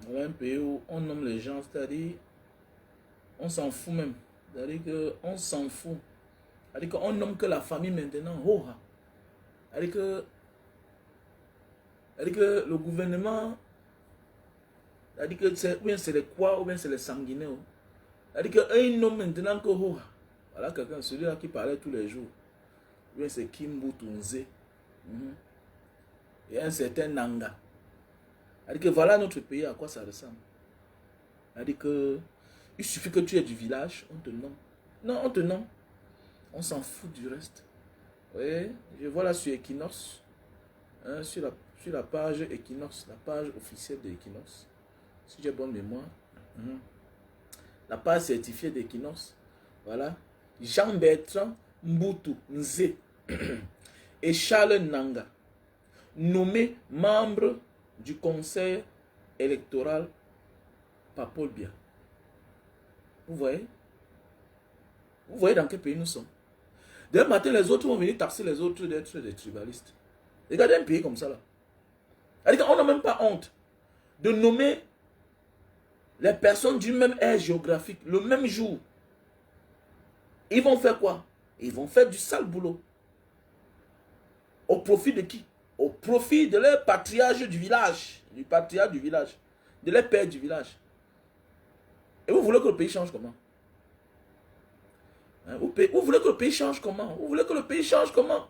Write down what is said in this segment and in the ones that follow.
Voilà un pays où on nomme les gens, c'est-à-dire, on s'en fout même. C'est-à-dire qu'on s'en fout. C'est-à-dire qu'on nomme que la famille maintenant. Oh, c'est-à-dire que le gouvernement, c'est-à-dire que c'est, ou bien c'est les quoi, ou bien c'est les sanguinaires. C'est-à-dire qu'ils nomment maintenant que oh, voilà quelqu'un, celui-là qui parlait tous les jours. Ou bien c'est Kimbu Tunze. Et un certain Nanga. C'est-à-dire que voilà notre pays, à quoi ça ressemble. C'est-à-dire que il suffit que tu aies du village, on te nomme. Non, on te nomme. On s'en fout du reste. Oui, je vois là sur Equinox, hein, sur la page Equinox, la page officielle de Equinox, si j'ai bonne mémoire. La page certifiée d'Equinox. Voilà. Jean-Bertrand Mbutu Nze et Charles Nanga, nommés membres du conseil électoral par Paul Biya. Vous voyez? Vous voyez dans quel pays nous sommes? Demain matin, les autres vont venir taxer les autres d'être des tribalistes. Regardez un pays comme ça là. On n'a même pas honte de nommer les personnes du même aire géographique le même jour. Ils vont faire quoi? Ils vont faire du sale boulot. Au profit de qui? Au profit de leur patriarche du village. Du patriarche du village. De leur père du village. Et vous voulez que le pays change comment? Hein, vous voulez que le pays change comment? Vous voulez que le pays change comment?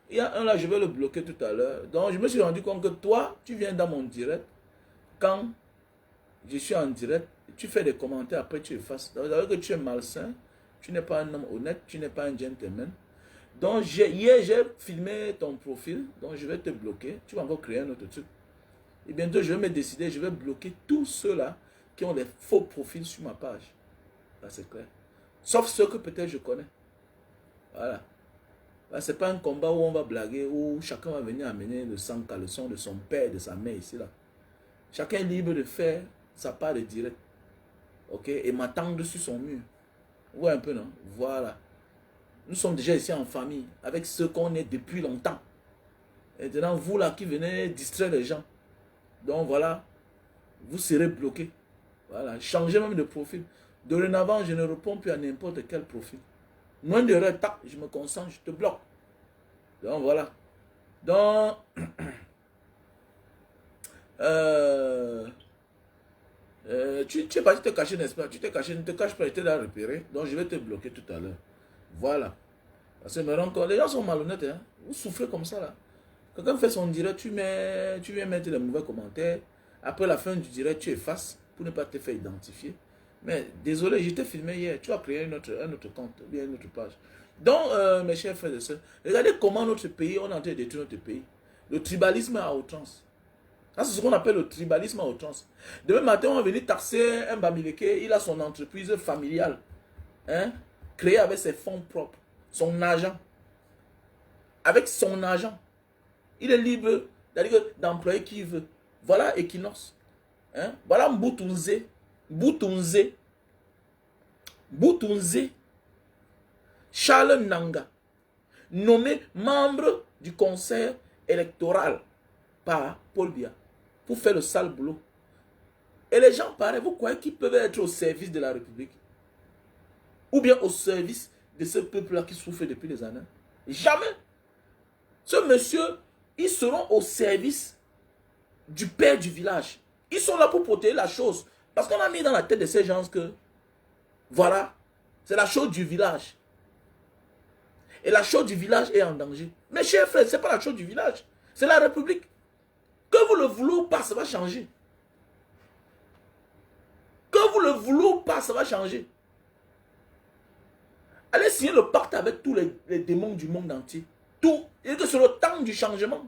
Il y a un là, je vais le bloquer tout à l'heure. Donc je me suis rendu compte que toi, tu viens dans mon direct. Quand je suis en direct, tu fais des commentaires, après tu effaces. Donc que tu es malsain, tu n'es pas un homme honnête, tu n'es pas un gentleman. Donc hier, j'ai filmé ton profil, donc je vais te bloquer. Tu vas encore créer un autre truc. Et bientôt, je vais me décider, je vais bloquer tous ceux-là qui ont des faux profils sur ma page. Là, c'est clair. Sauf ceux que peut-être je connais. Voilà. Ce n'est pas un combat où on va blaguer, où chacun va venir amener le sang caleçon de son père, de sa mère ici, là. Chacun est libre de faire sa part de direct. Ok? Et m'attendre sur son mur. Vous voyez un peu, non? Voilà. Nous sommes déjà ici en famille, avec ceux qu'on est depuis longtemps. Et maintenant, vous là qui venez distraire les gens. Donc voilà, vous serez bloqués. Voilà, changez même de profil. Dorénavant, je ne réponds plus à n'importe quel profil. Moins de retard, je me concentre, je te bloque. Donc voilà. Donc, tu es parti te cacher, n'est-ce pas? Tu t'es caché, ne te cache pas, je t'ai là repéré. Donc je vais te bloquer tout à l'heure. Voilà. Parce que me rends compte, les gens sont malhonnêtes. Hein? Vous souffrez comme ça là. Quelqu'un fait son direct, tu viens mettre les mauvais commentaires. Après la fin du direct, tu effaces pour ne pas te faire identifier. Mais désolé, je t'ai filmé hier. Tu as créé un autre compte, bien une autre page. Donc, mes chers frères et sœurs, regardez comment notre pays, on est en train de détruire notre pays. Le tribalisme à outrance. Ça, c'est ce qu'on appelle le tribalisme à outrance. Demain matin, on va venir taxer un Bamileke. Il a son entreprise familiale. Hein, créée avec ses fonds propres. Son argent. Avec son argent. Il est libre d'employer qui il veut. Voilà Equinox. Hein? Voilà Mbutunze. Charles Nanga, nommé membre du conseil électoral par Paul Biya pour faire le sale boulot. Et les gens, pareil, vous croyez qu'ils peuvent être au service de la République? ou bien au service de ce peuple-là qui souffre depuis des années. Jamais. Ce monsieur, ils seront au service du père du village. Ils sont là pour protéger la chose. Parce qu'on a mis dans la tête de ces gens que, voilà, c'est la chose du village. Et la chose du village est en danger. Mes chers frères, ce n'est pas la chose du village. C'est la République. Que vous le voulez ou pas, ça va changer. Que vous le voulez ou pas, ça va changer. Allez signer le pacte avec tous les démons du monde entier. Tout. Et que c'est le temps du changement.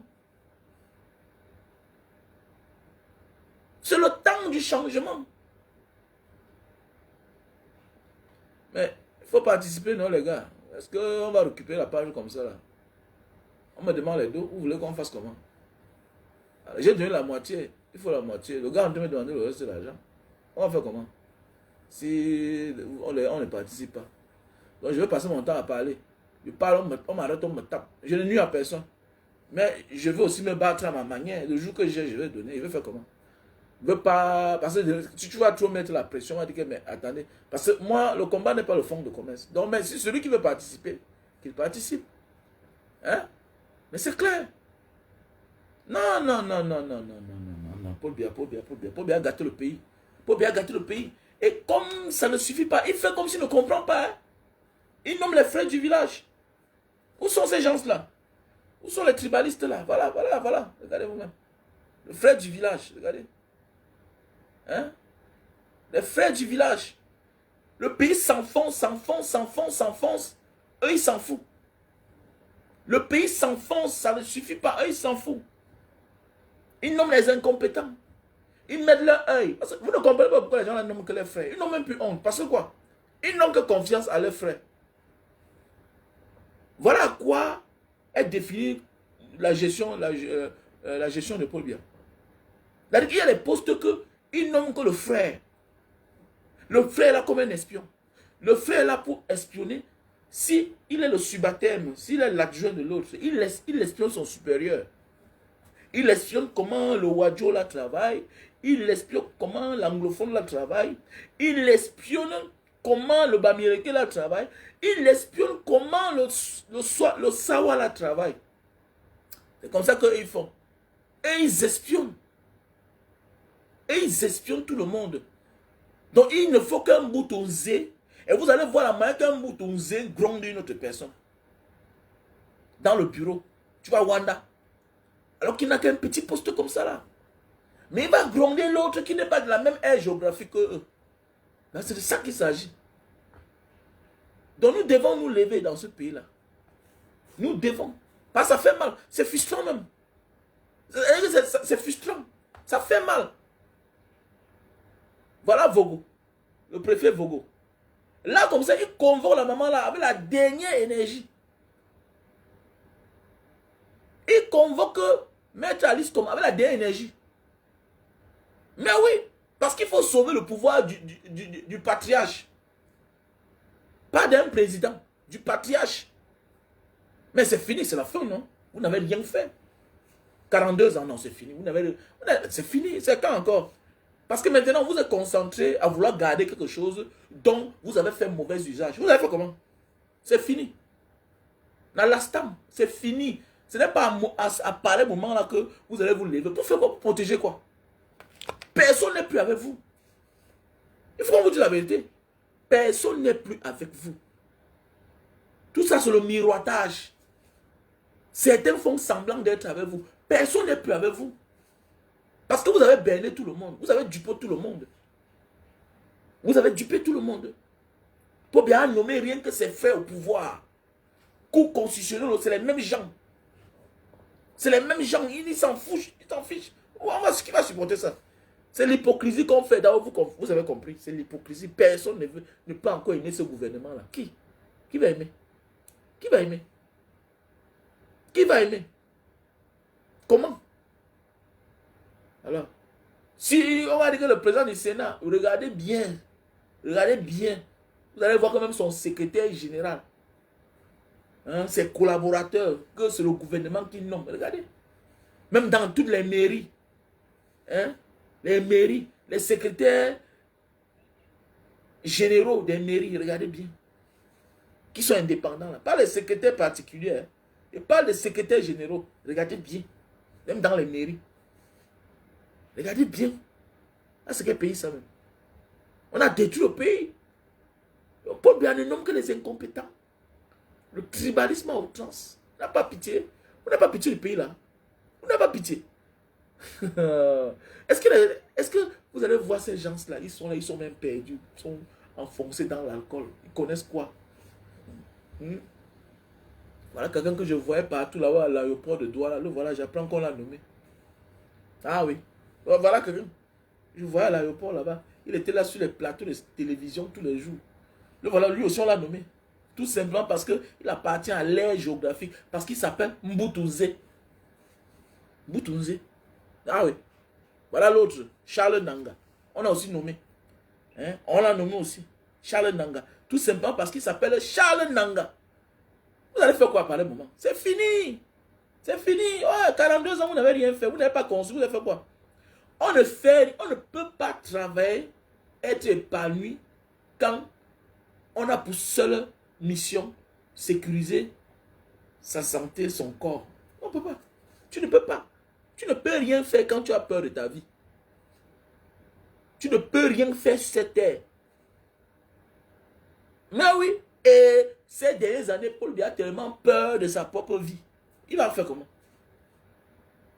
C'est le temps du changement. Mais il faut participer, non, les gars? Est-ce qu'on va récupérer la page comme ça, là? On me demande les deux. Vous voulez qu'on fasse comment? J'ai donné la moitié. Il faut la moitié. Le gars, on me demander le reste de l'argent. On va faire comment? Si on ne participe pas. Donc, je vais passer mon temps à parler. Je parle, on m'arrête, on me tape. Je ne nuis à personne. Mais je veux aussi me battre à ma manière. Le jour que j'ai, je vais donner. Je vais faire comment? Je veux pas. Parce que si tu vas trop mettre la pression, on va dire que, mais attendez. Parce que moi, le combat n'est pas le fonds de commerce. Donc, mais si celui qui veut participer, qu'il participe. Hein? Mais c'est clair. Non, non, non, non, non, non, non, non, non, Paul Biya a gâté le pays. Paul Biya a gâté le pays. Et comme ça ne suffit pas, il fait comme s'il ne comprend pas. Hein? Il nomme les frères du village. Où sont ces gens-là? Où sont les tribalistes là? Voilà, voilà, voilà. Regardez vous-même. Le frère du village, regardez. Hein? Les frères du village. Le pays s'enfonce, s'enfonce, s'enfonce, s'enfonce. Eux, ils s'en foutent. Le pays s'enfonce, ça ne suffit pas. Eux, ils s'en foutent. Ils nomment les incompétents. Ils mettent leur œil. Vous ne comprenez pas pourquoi les gens ne nomment que leurs frères. Ils n'ont même plus honte. Parce que quoi? Ils n'ont que confiance à leurs frères. Voilà à quoi est définie la gestion de Paul Biya. Il y a des postes que ils nomment que le frère. Le frère est là comme un espion. Le frère est là pour espionner. Si il est le subalterne, s'il est l'adjoint de l'autre, il espionne son supérieur. Il espionne comment le Wadjo la travaille. Il espionne comment l'anglophone la travaille. Il espionne comment le Bamileke la travaille. Il espionne comment le Sawa la travaille. C'est comme ça qu'ils font. Et ils espionnent. Et ils espionnent tout le monde. Donc il ne faut qu'un bouton Z. Et vous allez voir la manière qu'un bouton Z gronde une autre personne. Dans le bureau. Tu vois Wanda. Alors qu'il n'a qu'un petit poste comme ça là. Mais il va gronder l'autre qui n'est pas de la même aire géographique que eux. C'est de ça qu'il s'agit. Donc nous devons nous lever dans ce pays-là. Nous devons. Parce que ça fait mal. C'est frustrant même. C'est frustrant. Ça fait mal. Voilà Vogo. Le préfet Vogo. Là, comme ça, il convoque la maman là avec la dernière énergie. Il convoque Maître Alice Thomas avec la dernière énergie. Mais oui, parce qu'il faut sauver le pouvoir du patriarche. Pas d'un président, du patriarche. Mais c'est fini, c'est la fin, non? Vous n'avez rien fait. 42 ans, non, c'est fini. C'est fini, c'est quand encore? Parce que maintenant, vous êtes concentré à vouloir garder quelque chose dont vous avez fait mauvais usage. Vous avez fait comment? C'est fini. Dans l'astam, c'est fini. Ce n'est pas à pareil moment là que vous allez vous lever. Pour faire quoi? Pour protéger quoi? Personne n'est plus avec vous. Il faut vous dire la vérité. Personne n'est plus avec vous. Tout ça, c'est le miroitage. Certains font semblant d'être avec vous. Personne n'est plus avec vous. Parce que vous avez berné tout le monde. Vous avez dupé tout le monde. Vous avez dupé tout le monde. Pour bien nommer rien que ses frères au pouvoir. Cour constitutionnelle, c'est les mêmes gens. C'est les mêmes gens. Ils s'en fichent. Ils s'en fichent. Qui va supporter ça? C'est l'hypocrisie qu'on fait. D'abord, vous avez compris. C'est l'hypocrisie. Personne ne peut encore aimer ce gouvernement-là. Qui va aimer? Qui va aimer? Qui va aimer? Comment? Alors, si on va dire que le président du Sénat, regardez bien. Regardez bien. Vous allez voir quand même son secrétaire général. Hein, ses collaborateurs, que c'est le gouvernement qui nomme. Regardez. Même dans toutes les mairies. Hein, les mairies, les secrétaires généraux des mairies, regardez bien. qui sont indépendants, là. Pas les secrétaires particuliers. Hein. Et pas les secrétaires généraux. Regardez bien. Même dans les mairies. Regardez bien. Ah, c'est quel pays ça même? On a détruit le pays. Paul Biya ne nomme que les incompétents. Le tribalisme à outrance. On n'a pas pitié. On n'a pas pitié du pays là. On n'a pas pitié. Est-ce que vous allez voir ces gens-là, ils sont là, ils sont même perdus, ils sont enfoncés dans l'alcool. Ils connaissent quoi? Voilà quelqu'un que je voyais partout là-haut à l'aéroport de Douala. Le voilà, j'apprends qu'on l'a nommé. Ah oui. Voilà quelqu'un. Je voyais à l'aéroport là-bas. Il était là sur les plateaux de télévision tous les jours. Le voilà, lui aussi on l'a nommé. Tout simplement parce qu'il appartient à l'ère géographique. Parce qu'il s'appelle Mboutounze. Mboutounze. Ah oui. Voilà l'autre, Charles Nanga. On a aussi nommé. Hein? On l'a nommé aussi. Charles Nanga. Tout simplement parce qu'il s'appelle Charles Nanga. Vous allez faire quoi par le moment? C'est fini. C'est fini. Oh, 42 ans, vous n'avez rien fait. Vous n'avez pas construit. Vous avez fait quoi? On ne peut pas travailler, être épanoui quand on a pour seule mission sécuriser sa santé, son corps. On ne peut pas. Tu ne peux pas. Tu ne peux rien faire quand tu as peur de ta vie. Tu ne peux rien faire sur cette terre. Mais oui, et ces dernières années, Paul Biya a tellement peur de sa propre vie. Il va faire comment?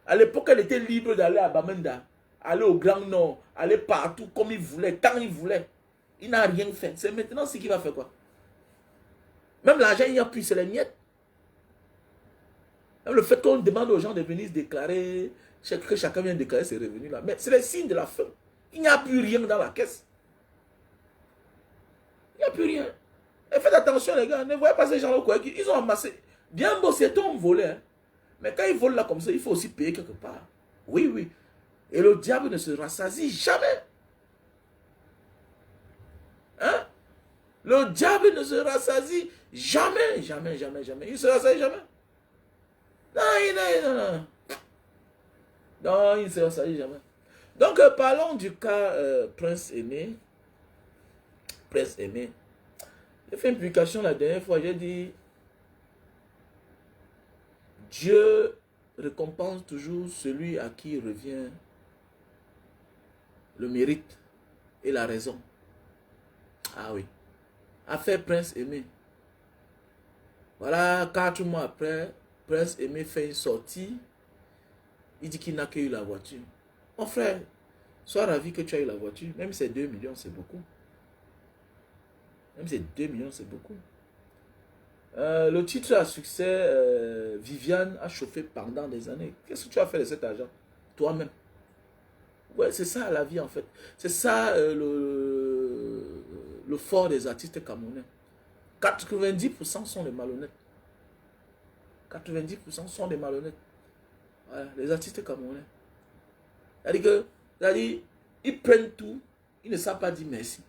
À l'époque, elle était libre d'aller à Bamenda, aller au Grand Nord, aller partout comme il voulait, quand il voulait. Il n'a rien fait. C'est maintenant ce qu'il va faire quoi? Même l'argent, il n'y a plus, c'est les miettes. Même le fait qu'on demande aux gens de venir se déclarer, que chacun vient déclarer ses revenus là. Mais c'est le signe de la fin. Il n'y a plus rien dans la caisse. Il n'y a plus rien. Et faites attention les gars, ne voyez pas ces gens-là quoi. Ils ont amassé. Bien beau, c'est un volet. Hein. Mais quand ils volent là comme ça, il faut aussi payer quelque part. Oui, oui. Et le diable ne se rassasie jamais. Hein? Le diable ne se rassasie jamais. Jamais, jamais, jamais. Il ne se rassasie jamais. Non. Non, il ne se rassasie jamais. Donc, parlons du cas Prince Aimé. Prince Aimé. J'ai fait une publication la dernière fois, j'ai dit Dieu récompense toujours celui à qui revient le mérite et la raison. Ah oui. Affaire Prince Aimé. Voilà, 4 mois après, Prince Aimé fait une sortie. Il dit qu'il n'a que eu la voiture. Mon frère, sois ravi que tu as eu la voiture. Même si c'est 2 millions, c'est beaucoup. Même si c'est 2 millions, c'est beaucoup. Le titre à succès, Viviane a chauffé pendant des années. Qu'est-ce que tu as fait de cet argent? Toi-même. Ouais, c'est ça la vie en fait. C'est ça le fort des artistes camerounais. 90% sont des malhonnêtes. 90% sont des malhonnêtes. Voilà, les artistes camerounais. C'est-à-dire ils prennent tout, ils ne savent pas dire merci.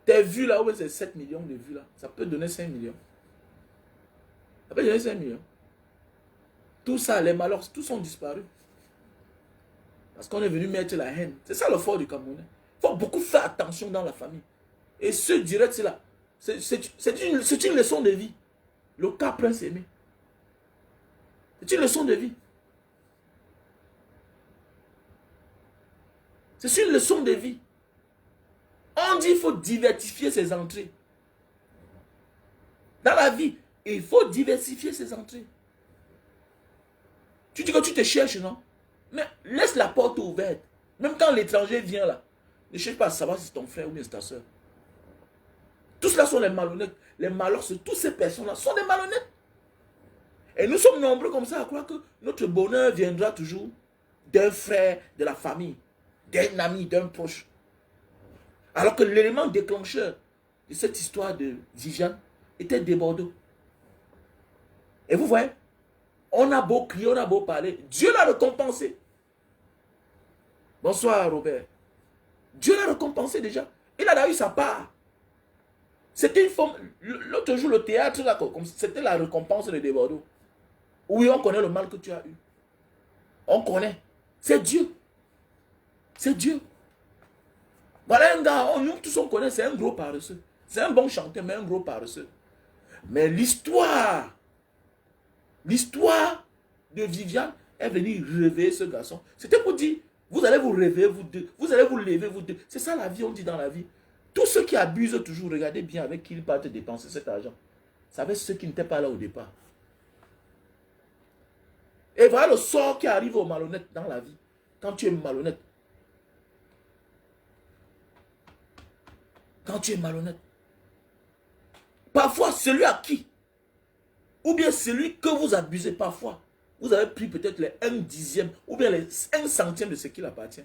Tes vues là, où c'est 7 millions de vues là, ça peut donner 5 millions. Ça peut donner 5 millions. Tout ça, les malheurs, tous sont disparus. Parce qu'on est venu mettre la haine. C'est ça le fort du Camerounais. Il faut beaucoup faire attention dans la famille. Et ce direct là, c'est une leçon de vie. Le cas Prince Aimé. C'est une leçon de vie. C'est une leçon de vie. On dit qu'il faut diversifier ses entrées. Dans la vie, il faut diversifier ses entrées. Tu dis que tu te cherches, non? Mais laisse la porte ouverte. Même quand l'étranger vient là, ne cherche pas à savoir si c'est ton frère ou bien c'est ta soeur. Tous là sont les malhonnêtes. Les malheurs, toutes ces personnes-là sont des malhonnêtes. Et nous sommes nombreux comme ça à croire que notre bonheur viendra toujours d'un frère, de la famille, d'un ami, d'un proche. Alors que l'élément déclencheur de cette histoire de Viviane était des Bordeaux. Et vous voyez, on a beau crier, on a beau parler, Dieu l'a récompensé. Bonsoir Robert. Dieu l'a récompensé déjà. Il a eu sa part. C'était une forme, l'autre jour le théâtre, c'était la récompense de Bordeaux. Oui, on connaît le mal que tu as eu. On connaît. C'est Dieu. C'est Dieu. Voilà un gars, nous tous on connaît, c'est un gros paresseux. C'est un bon chanteur, mais un gros paresseux. Mais l'histoire de Viviane est venue réveiller ce garçon. C'était pour dire, vous allez vous réveiller, vous deux. Vous allez vous lever, vous deux. C'est ça la vie, on dit dans la vie. Tous ceux qui abusent toujours, regardez bien avec qui ils partent dépenser cet argent. Ça va être ceux qui n'étaient pas là au départ. Et voilà le sort qui arrive aux malhonnêtes dans la vie. Quand tu es malhonnête. Quand tu es malhonnête. Parfois, celui à qui, ou bien celui que vous abusez parfois, vous avez pris peut-être les 1/10 ou bien les 1 centième de ce qui appartient.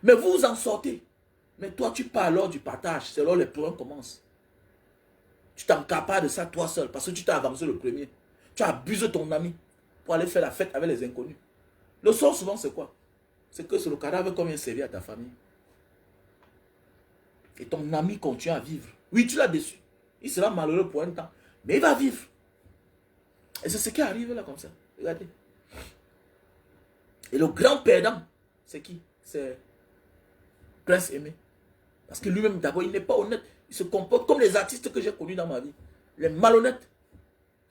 Mais vous vous en sortez. Mais toi, tu parles lors du partage. C'est là où les problèmes commencent. Tu t'encapares de ça toi seul parce que tu t'es avancé le premier. Tu abuses ton ami pour aller faire la fête avec les inconnus. Le sort souvent c'est quoi? C'est que c'est le cadavre qu'on vient servir à ta famille. Et ton ami continue à vivre. Oui, tu l'as déçu. Il sera malheureux pour un temps. Mais il va vivre. Et c'est ce qui arrive là comme ça. Regardez. Et le grand perdant, c'est qui? C'est Prince Aimé. Parce que lui-même, d'abord, il n'est pas honnête. Il se comporte comme les artistes que j'ai connus dans ma vie. Les malhonnêtes.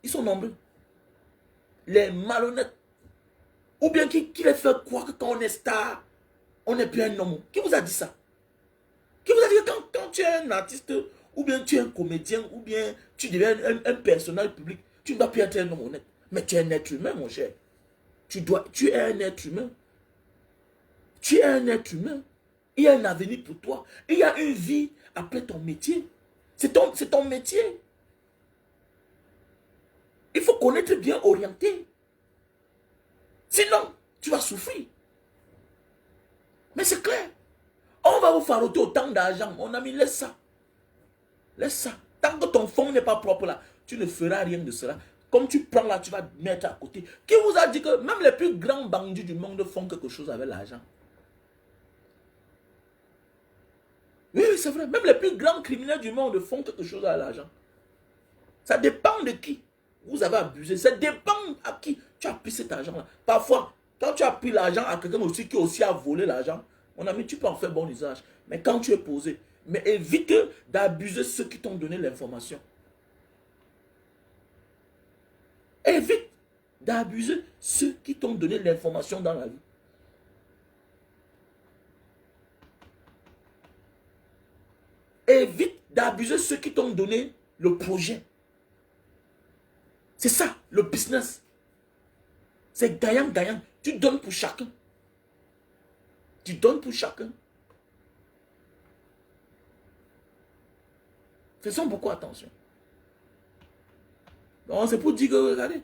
Ils sont nombreux. Les malhonnêtes. Ou bien qui les fait croire que quand on est star, on n'est plus un homme. Qui vous a dit ça? Qui vous a dit que quand tu es un artiste, ou bien tu es un comédien, ou bien tu deviens un personnage public, tu ne dois plus être un homme honnête. Mais tu es un être humain, mon cher. Tu es un être humain. Tu es un être humain. Il y a un avenir pour toi. Il y a une vie après ton métier. C'est ton métier. Il faut connaître bien orienter. Sinon, tu vas souffrir. Mais c'est clair. On va vous faroter autant d'argent. Mon ami, laisse ça. Laisse ça. Tant que ton fonds n'est pas propre là, tu ne feras rien de cela. Comme tu prends là, tu vas mettre à côté. Qui vous a dit que même les plus grands bandits du monde font quelque chose avec l'argent? Oui, c'est vrai. Même les plus grands criminels du monde font quelque chose avec l'argent. Ça dépend de qui vous avez abusé. Ça dépend à qui tu as pris cet argent-là. Parfois, quand tu as pris l'argent à quelqu'un aussi qui aussi a volé l'argent, mon ami, tu peux en faire bon usage. Mais quand tu es posé, mais évite d'abuser ceux qui t'ont donné l'information. Évite d'abuser ceux qui t'ont donné l'information dans la vie. Évite d'abuser ceux qui t'ont donné le projet. C'est ça, le business. C'est gagnant-gagnant. Tu donnes pour chacun. Tu donnes pour chacun. Faisons beaucoup attention. Donc c'est pour dire que, regardez,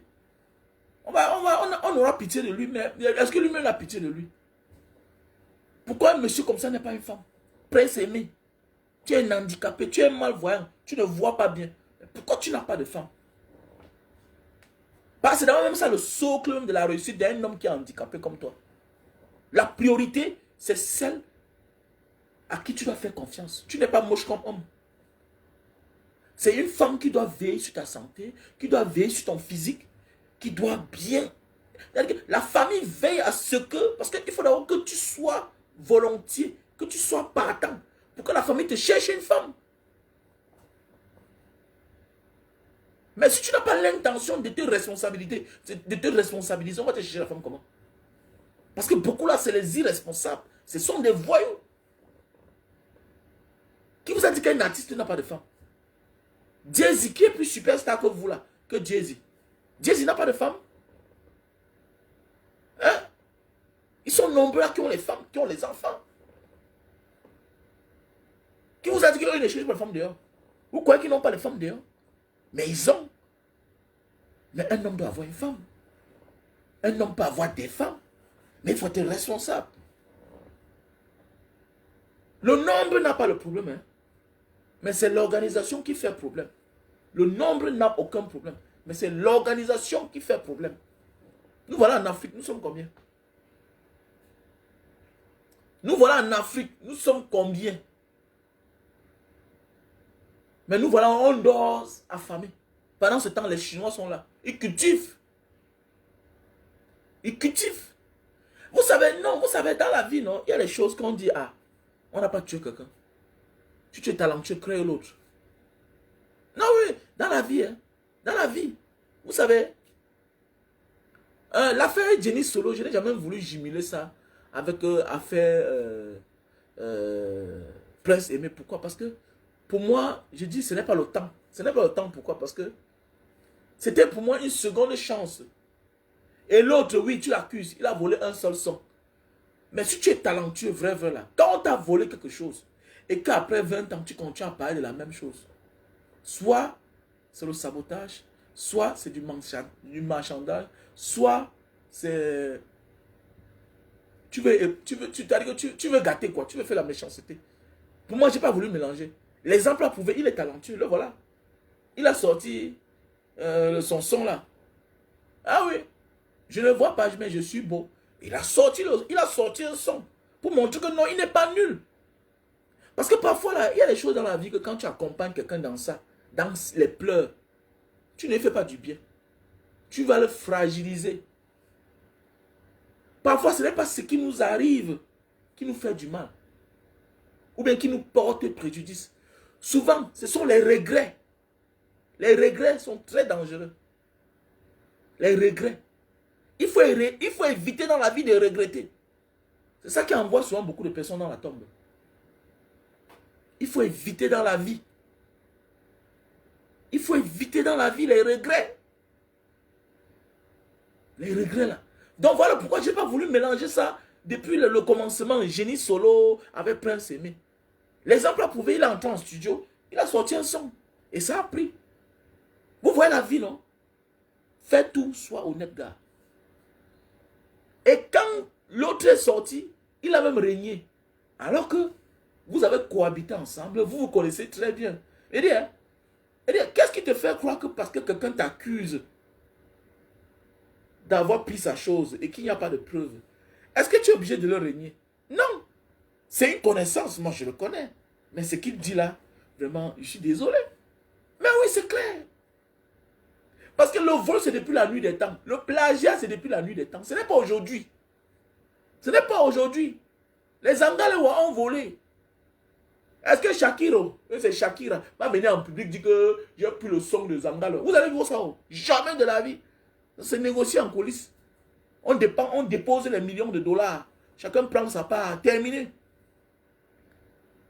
on aura pitié de lui, mais est-ce que lui-même a pitié de lui? Pourquoi un monsieur comme ça n'est pas une femme? Prince Aimé, tu es un handicapé, tu es malvoyant, tu ne vois pas bien. Pourquoi tu n'as pas de femme? Parce que c'est d'abord même ça le socle de la réussite d'un homme qui est handicapé comme toi. La priorité, c'est celle à qui tu dois faire confiance. Tu n'es pas moche comme homme. C'est une femme qui doit veiller sur ta santé, qui doit veiller sur ton physique, qui doit bien... La famille veille à ce que... Parce qu'il faut d'abord que tu sois volontiers, que tu sois partant, pour que la famille te cherche une femme. Mais si tu n'as pas l'intention de te responsabiliser, on va te chercher la femme comment? Parce que beaucoup là, c'est les irresponsables. Ce sont des voyous. Qui vous a dit qu'un artiste n'a pas de femme? Jay-Z, qui est plus superstar que vous là, que Jay-Z? Jay-Z n'a pas de femme? Hein? Ils sont nombreux là qui ont les femmes, qui ont les enfants. Qui vous a dit qu'ils ne cherchent pas de femmes dehors? Vous croyez qu'ils n'ont pas de femmes dehors? Mais ils ont. Mais un homme doit avoir une femme. Un homme peut avoir des femmes. Mais il faut être responsable. Le nombre n'a pas le problème. Hein? Mais c'est l'organisation qui fait problème. Le nombre n'a aucun problème. Mais c'est l'organisation qui fait problème. Nous voilà en Afrique, nous sommes combien? Nous voilà en Afrique, nous sommes combien? Mais nous voilà, on dort affamés. Pendant ce temps, les Chinois sont là. Ils cultivent. Ils cultivent. Vous savez, non, vous savez, dans la vie, non, il y a des choses qu'on dit, ah, on n'a pas tué quelqu'un. Si tu es talentueux, crée l'autre. Non, oui, dans la vie, hein, dans la vie. Vous savez, l'affaire Jenny Solo, je n'ai jamais voulu jumeler ça avec l'affaire Prince Aimé. Pourquoi? Parce que pour moi, je dis ce n'est pas le temps. Ce n'est pas le temps. Pourquoi? Parce que c'était pour moi une seconde chance. Et l'autre, oui, tu l'accuses. Il a volé un seul son. Mais si tu es talentueux, vrai, là, quand on t'a volé quelque chose, et qu'après 20 ans, tu continues à parler de la même chose, soit c'est le sabotage, soit c'est du marchandage, soit c'est... Tu veux gâter quoi, tu veux faire la méchanceté. Pour moi, je n'ai pas voulu mélanger. L'exemple a prouvé, il est talentueux, le voilà. Il a sorti son son là. Ah oui, je ne vois pas, mais je suis beau. Il a sorti un son pour montrer que non, il n'est pas nul. Parce que parfois, là, il y a des choses dans la vie que quand tu accompagnes quelqu'un dans ça, dans les pleurs, tu ne fais pas du bien. Tu vas le fragiliser. Parfois, ce n'est pas ce qui nous arrive qui nous fait du mal. Ou bien qui nous porte préjudice. Souvent, ce sont les regrets. Les regrets sont très dangereux. Les regrets. Il faut éviter dans la vie de regretter. C'est ça qui envoie souvent beaucoup de personnes dans la tombe. Il faut éviter dans la vie. Il faut éviter dans la vie les regrets. Les regrets là. Donc voilà pourquoi je n'ai pas voulu mélanger ça depuis le commencement. Jenny Solo avec Prince Aimé. L'exemple a prouvé, il est entré en studio, il a sorti un son. Et ça a pris. Vous voyez la vie, non? Fais tout, sois honnête, gars. Et quand l'autre est sorti, il a même régné. Alors que vous avez cohabité ensemble, vous vous connaissez très bien. Et dire, qu'est-ce qui te fait croire que parce que quelqu'un t'accuse d'avoir pris sa chose et qu'il n'y a pas de preuve, est-ce que tu es obligé de le régner? Non. C'est une connaissance, moi je le connais. Mais ce qu'il dit là, vraiment, je suis désolé. Mais oui, c'est clair. Parce que le vol, c'est depuis la nuit des temps. Le plagiat, c'est depuis la nuit des temps. Ce n'est pas aujourd'hui. Ce n'est pas aujourd'hui. Les Angalewa ont volé. Est-ce que Shakiro, c'est Shakira, va venir en public dire que j'ai pris le son de Zangalo? Vous allez voir ça? Jamais de la vie. C'est négocié en coulisses. On dépose les millions de dollars. Chacun prend sa part. Terminé.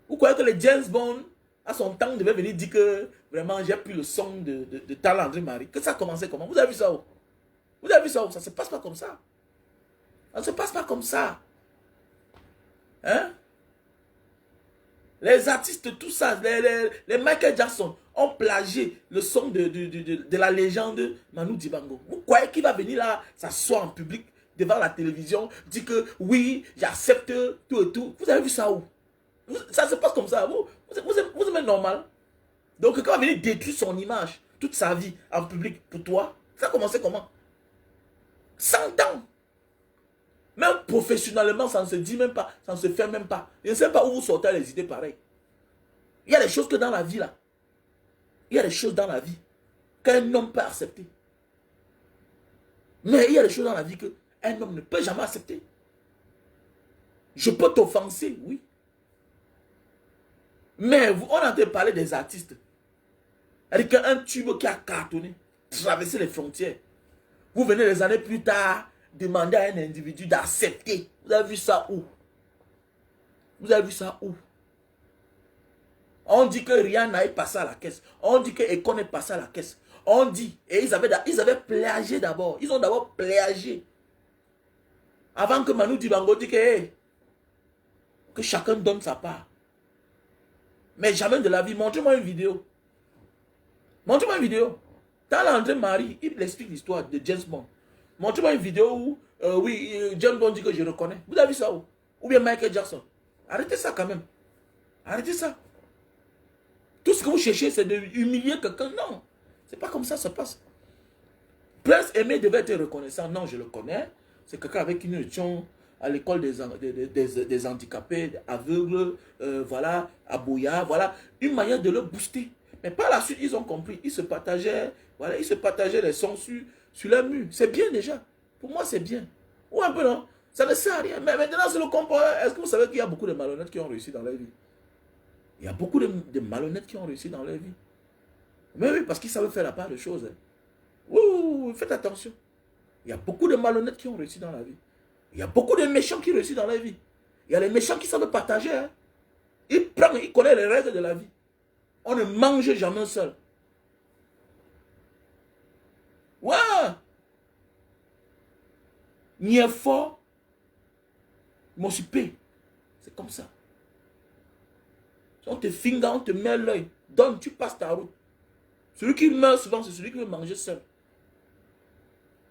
Vous croyez que le James Bond, à son temps, devait venir dire que vraiment j'ai pris le son de Tala André Marie? Que ça a commencé comment? Vous avez vu ça où? Vous avez vu ça où? Ça ne se passe pas comme ça. Ça ne se passe pas comme ça. Hein? Les artistes, tout ça, les Michael Jackson ont plagié le son de la légende Manu Dibango. Vous croyez qu'il va venir là, s'asseoir en public devant la télévision, dire que oui, j'accepte tout et tout? Vous avez vu ça où? Ça se passe comme ça. Vous aimez normal. Donc quand on va venir détruire son image, toute sa vie en public pour toi, ça a commencé comment? 100 ans. Même professionnellement, ça ne se dit même pas, ça ne se fait même pas. Je ne sais pas où vous sortez les idées pareilles. Il y a des choses que dans la vie là, il y a des choses dans la vie qu'un homme peut accepter. Mais il y a des choses dans la vie qu'un homme ne peut jamais accepter. Je peux t'offenser, oui. Mais on a entendu parler des artistes. C'est-à-dire qu'un tube qui a cartonné, traversé les frontières. Vous venez des années plus tard demander à un individu d'accepter. Vous avez vu ça où? Vous avez vu ça où? On dit que Rihanna est passé à la caisse. On dit que Akon est passé à la caisse. On dit, et ils avaient plagié d'abord. Ils ont d'abord plagié. Avant que Manu Dibango dise que, hey, que chacun donne sa part. Mais jamais de la vie. Montrez-moi une vidéo. Montrez-moi une vidéo. Dans l'André Marie, il explique l'histoire de James Bond. Montrez-moi une vidéo où, James Bond dit que je reconnais. Vous avez vu ça où? Ou bien Michael Jackson. Arrêtez ça quand même. Arrêtez ça. Tout ce que vous cherchez, c'est de humilier quelqu'un. Non. C'est pas comme ça se passe. Prince Aimé devait être reconnaissant. Non, je le connais. C'est quelqu'un avec qui nous étions à l'école des handicapés, des aveugles, voilà, à Bouya, voilà. Une manière de le booster. Mais par la suite, ils ont compris. Ils se partageaient, voilà, ils se partageaient les sons sur leur mur. C'est bien déjà. Pour moi, c'est bien. Ou un peu non. Ça ne sert à rien. Mais maintenant, c'est le comprend. Est-ce que vous savez qu'il y a beaucoup de malhonnêtes qui ont réussi dans leur vie? Il y a beaucoup de malhonnêtes qui ont réussi dans leur vie. Mais oui, parce qu'ils savent faire la part de choses. Hein. Oui, faites attention. Il y a beaucoup de malhonnêtes qui ont réussi dans la vie. Il y a beaucoup de méchants qui réussissent dans la vie. Il y a les méchants qui savent partager. Hein. Ils connaissent les règles de la vie. On ne mange jamais seul. Ouais. Ni est fort. M'en suis payé. C'est comme ça. On te finga, on te met l'œil. Donne, tu passes ta route. Celui qui meurt souvent, c'est celui qui veut manger seul.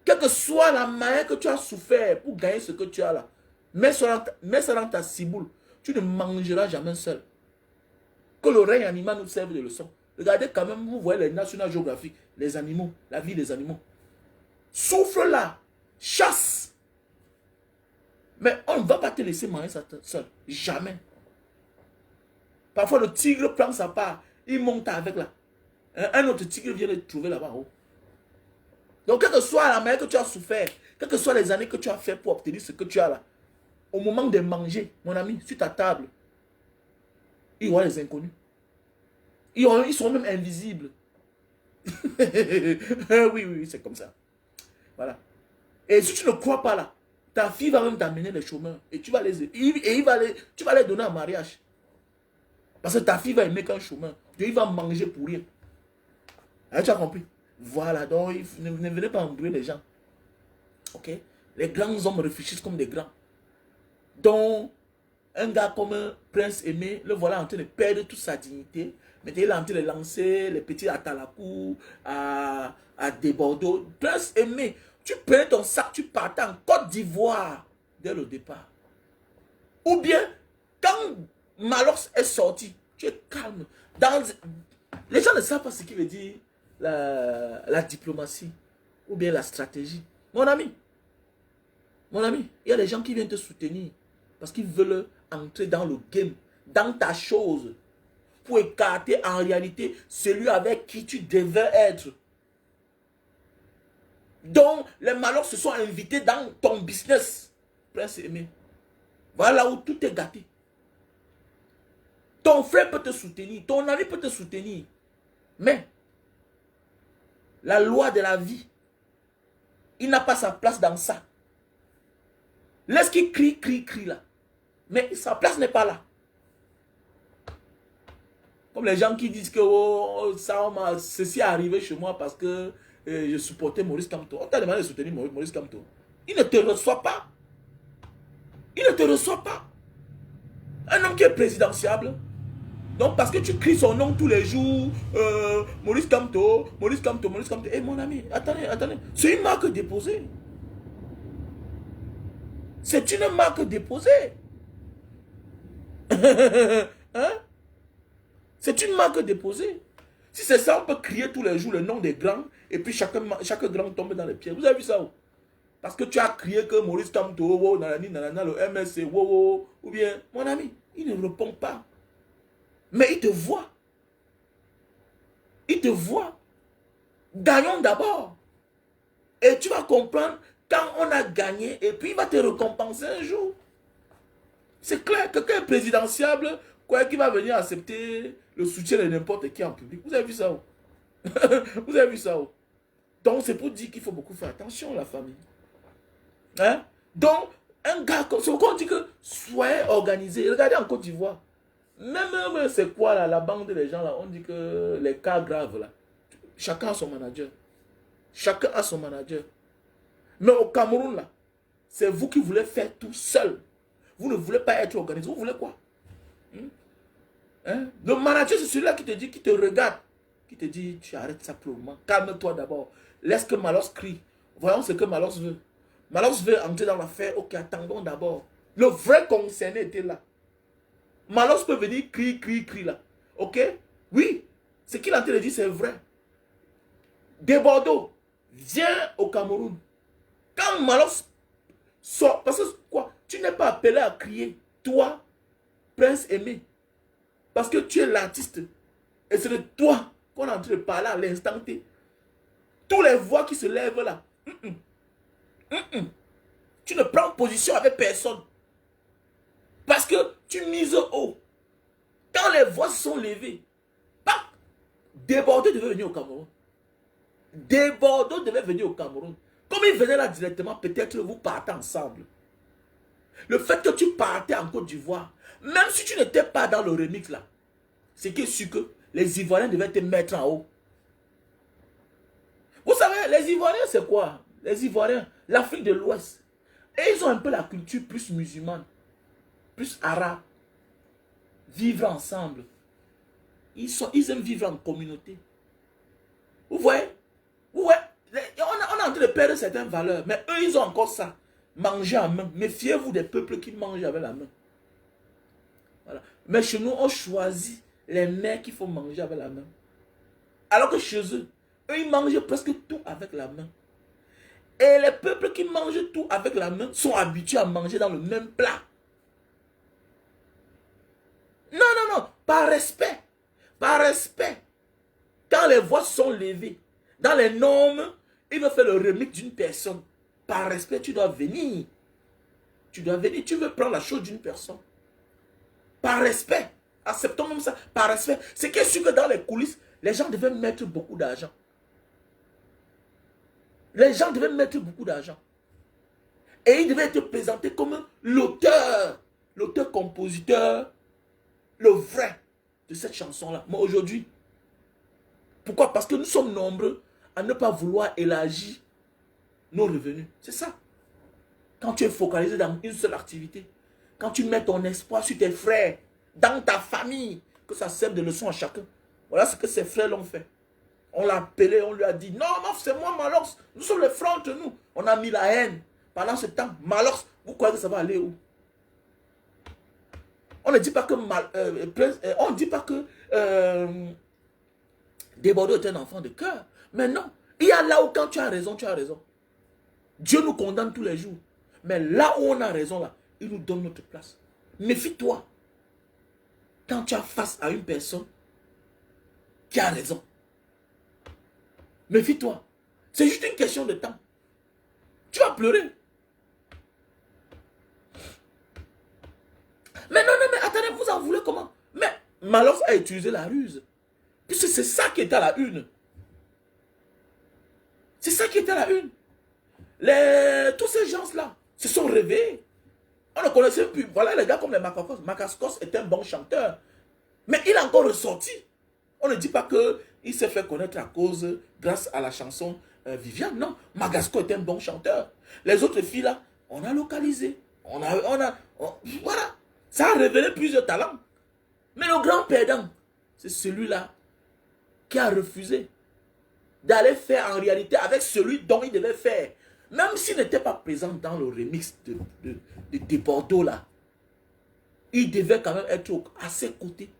Quelle que soit la manière que tu as souffert pour gagner ce que tu as là, mets ça dans ta ciboule. Tu ne mangeras jamais seul. Que le règne animal nous serve de leçon. Regardez quand même, vous voyez les National Geographic, les animaux, la vie des animaux. Souffle là, chasse. Mais on ne va pas te laisser manger ça seul. Jamais. Parfois le tigre prend sa part, il monte avec là. Un autre tigre vient le trouver là-bas en haut. Donc, quelle que soit la manière que tu as souffert, quelles que soient les années que tu as fait pour obtenir ce que tu as là, au moment de manger, mon ami, sur ta table, il y aura les inconnus. Ils seront même invisibles. Oui, c'est comme ça. Voilà. Et si tu ne crois pas là, ta fille va même t'amener les chômeurs. Et tu vas tu vas les donner en mariage. Parce que ta fille va aimer qu'un chômeur. Il va manger pour rien. Tu as compris? Voilà, donc ne venez pas embrouiller les gens. Ok? Les grands hommes réfléchissent comme des grands. Donc, un gars comme Prince Aimé, le voilà en train de perdre toute sa dignité. Mais il est en train de lancer les petits à Talakou, à Desbordeaux. Prince Aimé, tu prenais ton sac, tu partais en Côte d'Ivoire dès le départ. Ou bien, quand Malox est sorti, tu es calme. Les gens ne savent pas ce qu'il veut dire la diplomatie ou bien la stratégie. Mon ami, il y a des gens qui viennent te soutenir parce qu'ils veulent entrer dans le game, dans ta chose, pour écarter en réalité celui avec qui tu devais être. Donc, les malheurs se sont invités dans ton business, Prince Aimé. Voilà où tout est gâté. Ton frère peut te soutenir, ton ami peut te soutenir, mais la loi de la vie, il n'a pas sa place dans ça. Laisse qu'il crie là. Mais sa place n'est pas là. Comme les gens qui disent que ceci est arrivé chez moi parce que je supportais Maurice Kamto. On t'a demandé de soutenir Maurice Kamto. Il ne te reçoit pas. Il ne te reçoit pas. Un homme qui est présidentiable. Donc parce que tu cries son nom tous les jours, Maurice Kamto. Eh mon ami, attendez. C'est une marque déposée. C'est une marque déposée. Hein? C'est une marque déposée. Si c'est ça, on peut crier tous les jours le nom des grands et puis chaque grand tombe dans les pieds. Vous avez vu ça où? Parce que tu as crié que Maurice Kamto, nanana, le MSC, ou bien, mon ami, il ne répond pas. Mais il te voit. Il te voit. Gagnons d'abord. Et tu vas comprendre quand on a gagné et puis il va te récompenser un jour. C'est clair, quelqu'un est présidentiable, quoi, qui va venir accepter le soutien de n'importe qui en public. Vous avez vu ça où? Vous avez vu ça où? Donc c'est pour dire qu'il faut beaucoup faire attention la famille. Hein? Donc, un gars comme ça, on dit que soyez organisé. Regardez en Côte d'Ivoire. Même c'est quoi là, la bande des gens là, on dit que les cas graves là, chacun a son manager. Chacun a son manager. Mais au Cameroun là, c'est vous qui voulez faire tout seul. Vous ne voulez pas être organisé. Vous voulez quoi? Hein? Le manager, c'est celui-là qui te dit, qui te regarde, qui te dit, tu arrêtes ça pour le moment. Calme-toi d'abord. Laisse que Malos crie. Voyons ce que Malos veut. Malos veut entrer dans l'affaire. Ok, attendons d'abord. Le vrai concerné était là. Malos peut venir crie là. Ok? Oui. Ce qu'il a en train de dire, c'est vrai. Desbordeaux, viens au Cameroun. Quand Malos sort, parce que quoi? Tu n'es pas appelé à crier. Toi, Prince Aimé. Parce que tu es l'artiste. Et c'est de toi qu'on est en train de parler à l'instant T. Tous les voix qui se lèvent là. Tu ne prends position avec personne. Parce que tu mises haut. Quand Quand les voix se sont levées, bam, Desbordeaux devait venir au Cameroun. Desbordeaux devait venir au Cameroun. Comme il venait là directement, peut-être vous partez ensemble. Le fait que tu partais en Côte d'Ivoire, même si tu n'étais pas dans le remix là, c'est que sûr que les Ivoiriens devaient te mettre en haut. Vous savez, les Ivoiriens c'est quoi? Les Ivoiriens, l'Afrique de l'Ouest. Et ils ont un peu la culture plus musulmane, plus arabe. Vivre ensemble. Ils aiment vivre en communauté. Vous voyez? Vous voyez? On est en train de perdre certaines valeurs. Mais eux, ils ont encore ça. Manger à main. Méfiez-vous des peuples qui mangent avec la main. Voilà. Mais chez nous, on choisit les mères qu'il faut manger avec la main. Alors que chez eux, ils mangent presque tout avec la main. Et les peuples qui mangent tout avec la main sont habitués à manger dans le même plat. Non, non, non. Par respect. Par respect. Quand les voix sont levées, dans les normes, il veut faire le remix d'une personne. Par respect, tu dois venir. Tu dois venir. Tu veux prendre la chose d'une personne. Par respect. Acceptons même ça. Par respect. C'est que sûr que dans les coulisses, les gens devaient mettre beaucoup d'argent. Les gens devaient mettre beaucoup d'argent. Et ils devaient être présentés comme l'auteur. L'auteur-compositeur. Le vrai de cette chanson-là. Mais aujourd'hui, pourquoi? Parce que nous sommes nombreux à ne pas vouloir élargir nos revenus. C'est ça. Quand tu es focalisé dans une seule activité, quand tu mets ton espoir sur tes frères, dans ta famille, que ça serve de leçon à chacun. Voilà ce que ces frères l'ont fait. On l'a appelé, on lui a dit, non, non, c'est moi, Malox. Nous sommes les frères entre nous. On a mis la haine. Pendant ce temps, Malox, vous croyez que ça va aller où? On ne dit pas que on ne dit pas que Desbordeaux est un enfant de cœur. Mais non, il y a là où quand tu as raison, tu as raison. Dieu nous condamne tous les jours. Mais là où on a raison, là, il nous donne notre place. Méfie-toi. Quand tu as face à une personne qui a raison. Méfie-toi. C'est juste une question de temps. Tu vas pleurer. Mais non, non, mais attendez, vous en voulez comment? Mais Malox a utilisé la ruse. Puisque c'est ça qui est à la une. C'est ça qui est à la une. Tous ces gens-là se sont réveillés. On ne connaissait plus. Voilà les gars comme les Macascos. Macascos est un bon chanteur. Mais il a encore ressorti. On ne dit pas qu'il s'est fait connaître grâce à la chanson Viviane. Non, Macascos est un bon chanteur. Les autres filles là, on a localisé. Voilà. Ça a révélé plusieurs talents. Mais le grand perdant, c'est celui-là qui a refusé d'aller faire en réalité avec celui dont il devait faire. Même s'il n'était pas présent dans le remix de Bordeaux là. Il devait quand même être à ses côtés.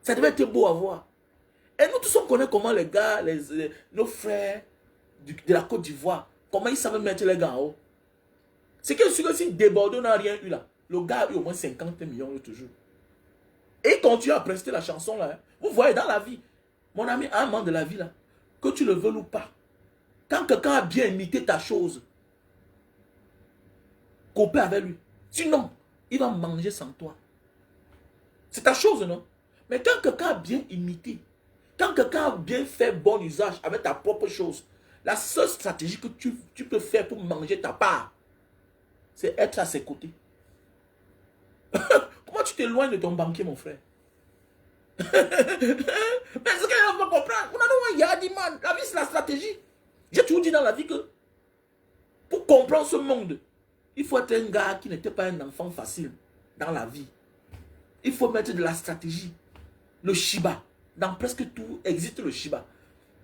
Ça devait être beau à voir. Et nous tous on connaît comment les gars, nos frères de la Côte d'Ivoire, comment ils savent mettre les gars en haut. C'est que si Desbordeaux n'a rien eu là, le gars a eu au moins 50 millions l'autre jour. Et il continue à prester la chanson là. Hein. Vous voyez dans la vie, mon ami a un moment de la vie là, que tu le veux ou pas, quand quelqu'un a bien imité ta chose, coopère avec lui. Sinon, il va manger sans toi. C'est ta chose, non? Mais quand quelqu'un a bien imité, quand quelqu'un a bien fait bon usage avec ta propre chose, la seule stratégie que tu peux faire pour manger ta part, c'est être à ses côtés. Comment tu t'éloignes de ton banquier, mon frère? Mais ce qu'on va comprendre, on a dit, man, la vie c'est la stratégie. J'ai toujours dit dans la vie que pour comprendre ce monde, il faut être un gars qui n'était pas un enfant facile dans la vie. Il faut mettre de la stratégie. Le Shiba. Dans presque tout existe le Shiba.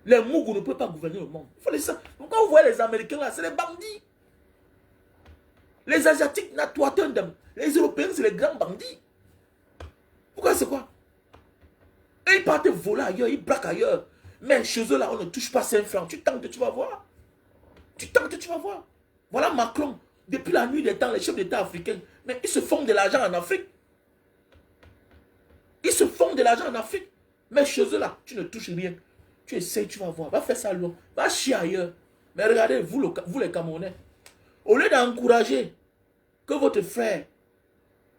Les Mougou ne peuvent pas gouverner le monde. Il faut laisser ça. Pourquoi vous voyez les Américains là, c'est les bandits. Les Asiatiques, les Européens, c'est les grands bandits. Pourquoi c'est quoi? Et ils partent voler ailleurs, ils braquent ailleurs. Mais chez eux là, on ne touche pas 5 francs. Tu tentes, tu vas voir. Tu tentes, tu vas voir. Voilà Macron. Depuis la nuit des temps, les chefs d'État africains, mais ils se font de l'argent en Afrique. Ils se font de l'argent en Afrique. Mais chez eux là, tu ne touches rien. Tu essayes, tu vas voir. Va faire ça loin. Va chier ailleurs. Mais regardez, vous les Camerounais, au lieu d'encourager que votre frère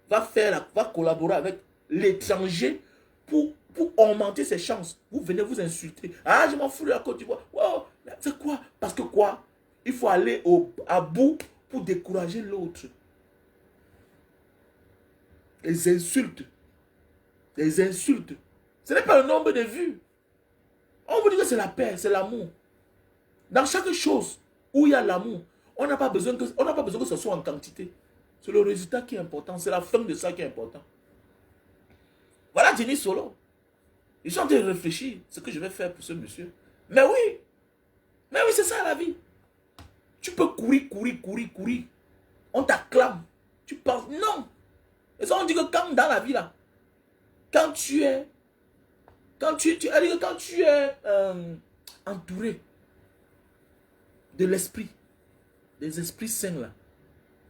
va collaborer avec l'étranger pour augmenter ses chances, vous venez vous insulter. Ah, je m'en fous de la Côte d'Ivoire. Wow, c'est quoi? Parce que quoi? Il faut aller à bout pour décourager l'autre. Les insultes. Les insultes. Ce n'est pas le nombre de vues. On vous dit que c'est la paix, c'est l'amour. Dans chaque chose où il y a l'amour, on n'a pas besoin que ce soit en quantité. C'est le résultat qui est important. C'est la fin de ça qui est important. Voilà Denis Solo. Ils sont en train de réfléchir ce que je vais faire pour ce monsieur. Mais oui, c'est ça la vie. Tu peux courir. On t'acclame. Tu penses, non. Et ça on dit que quand dans la vie là, quand tu es entouré de l'esprit, des esprits saints là,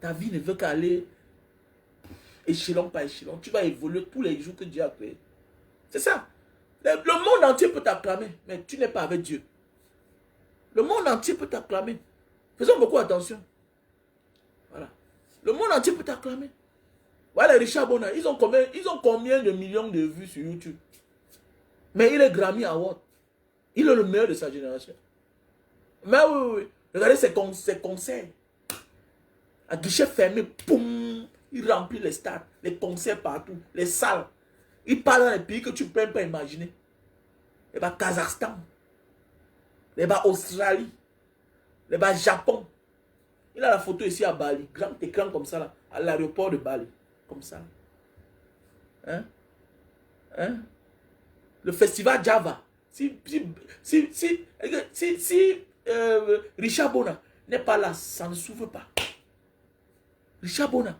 ta vie ne veut qu'aller échelon par échelon. Tu vas évoluer tous les jours que Dieu a créé. C'est ça. Le monde entier peut t'acclamer, mais tu n'es pas avec Dieu. Le monde entier peut t'acclamer. Faisons beaucoup attention. Voilà. Le monde entier peut t'acclamer. Voilà, Richard Bona, ils ont combien de millions de vues sur YouTube? Mais il est Grammy Award. Il est le meilleur de sa génération. Mais oui. Regardez ses concerts. À guichet fermé, boum, il remplit les stades, les concerts partout, les salles. Il parle dans les pays que tu ne peux même pas imaginer. Les bas Kazakhstan, les bas Australie, les bas Japon. Il a la photo ici à Bali, grand écran comme ça, là, à l'aéroport de Bali. Comme ça. Hein? Le festival Java. Si Richard Bona n'est pas là, ça ne s'ouvre pas. Richard Bona.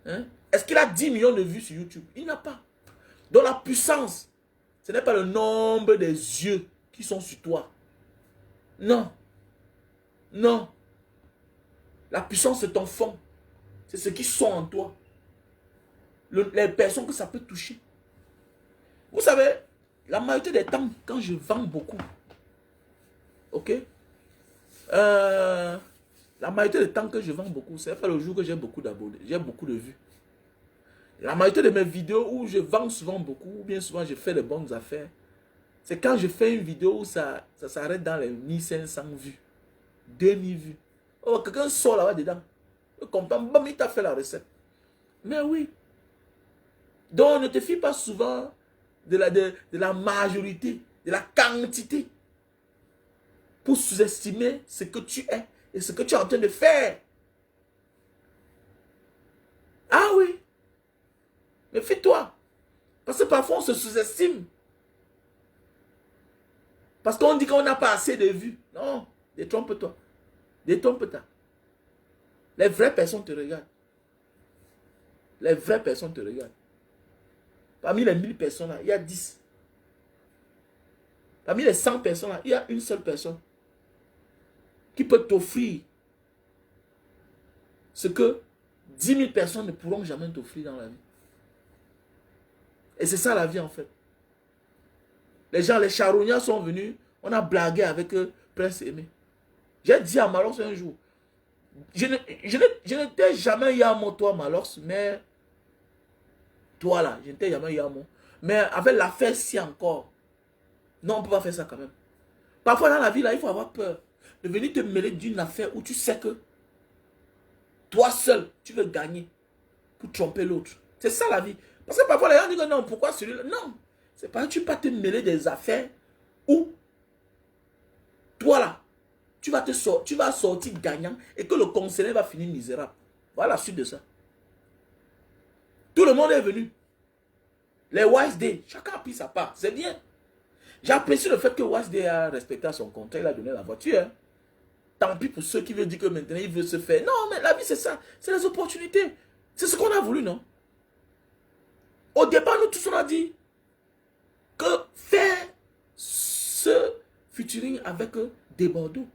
Hein? Est-ce qu'il a 10 millions de vues sur YouTube? Il n'a pas. Donc la puissance, ce n'est pas le nombre des yeux qui sont sur toi. Non. Non. La puissance, c'est ton fond. C'est ce qui sont en toi. Les personnes que ça peut toucher. Vous savez, la majorité des temps, quand je vends beaucoup, ok? La majorité des temps que je vends beaucoup, c'est pas le jour que j'ai beaucoup d'abonnés, j'ai beaucoup de vues. La majorité de mes vidéos où je vends souvent beaucoup, ou bien souvent je fais de bonnes affaires, c'est quand je fais une vidéo où ça s'arrête dans les 1500 vues, 2000 vues. Oh, quelqu'un sort là-bas dedans. Le comprend, bam, il t'a fait la recette. Mais oui. Donc ne te fie pas souvent de la majorité, de la quantité, pour sous-estimer ce que tu es et ce que tu es en train de faire. Ah oui. Mais fais-toi. Parce que parfois on se sous-estime. Parce qu'on dit qu'on n'a pas assez de vues. Non, détrompe-toi. Détrompe-toi. Les vraies personnes te regardent. Les vraies personnes te regardent. Parmi les 1000 personnes là, il y a 10. Parmi les 100 personnes là, il y a une seule personne qui peut t'offrir ce que 10 000 personnes ne pourront jamais t'offrir dans la vie. Et c'est ça la vie en fait. Les gens, les charognards sont venus, on a blagué avec Prince Aimé. J'ai dit à Malox un jour, je ne t'ai jamais Yamo, toi Malox, mais toi là, je ne t'ai jamais Yamo. Mais avec l'affaire si encore, non, on ne peut pas faire ça quand même. Parfois dans la vie là, il faut avoir peur de venir te mêler d'une affaire où tu sais que toi seul, tu veux gagner pour tromper l'autre. C'est ça la vie. Parce que parfois les gens disent que non, pourquoi celui-là? Non, c'est pas que tu ne peux pas te mêler des affaires où toi là, tu vas sortir gagnant et que le conseiller va finir misérable. Voilà la suite de ça. Tout le monde est venu. Les Wise Day, chacun a pris sa part. C'est bien. J'apprécie le fait que Wise Day a respecté son contrat, il a donné la voiture. Hein. Tant pis pour ceux qui veulent dire que maintenant il veut se faire. Non, mais la vie c'est ça. C'est les opportunités. C'est ce qu'on a voulu, non? Au départ, nous tous on a dit que faire ce featuring avec des Bordeaux.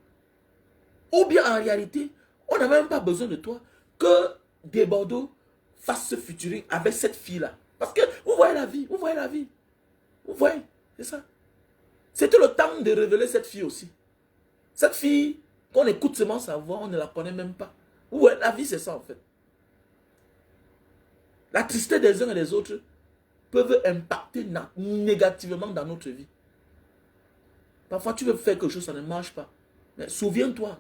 Ou bien en réalité, on n'a même pas besoin de toi que des Bordeaux fasse ce featuring avec cette fille-là. Parce que vous voyez la vie, vous voyez la vie. Vous voyez, c'est ça. C'était le temps de révéler cette fille aussi. Cette fille, qu'on écoute seulement sa voix, on ne la connaît même pas. Vous voyez, la vie c'est ça en fait. La tristesse des uns et des autres peuvent impacter négativement dans notre vie. Parfois, tu veux faire quelque chose, ça ne marche pas. Mais souviens-toi,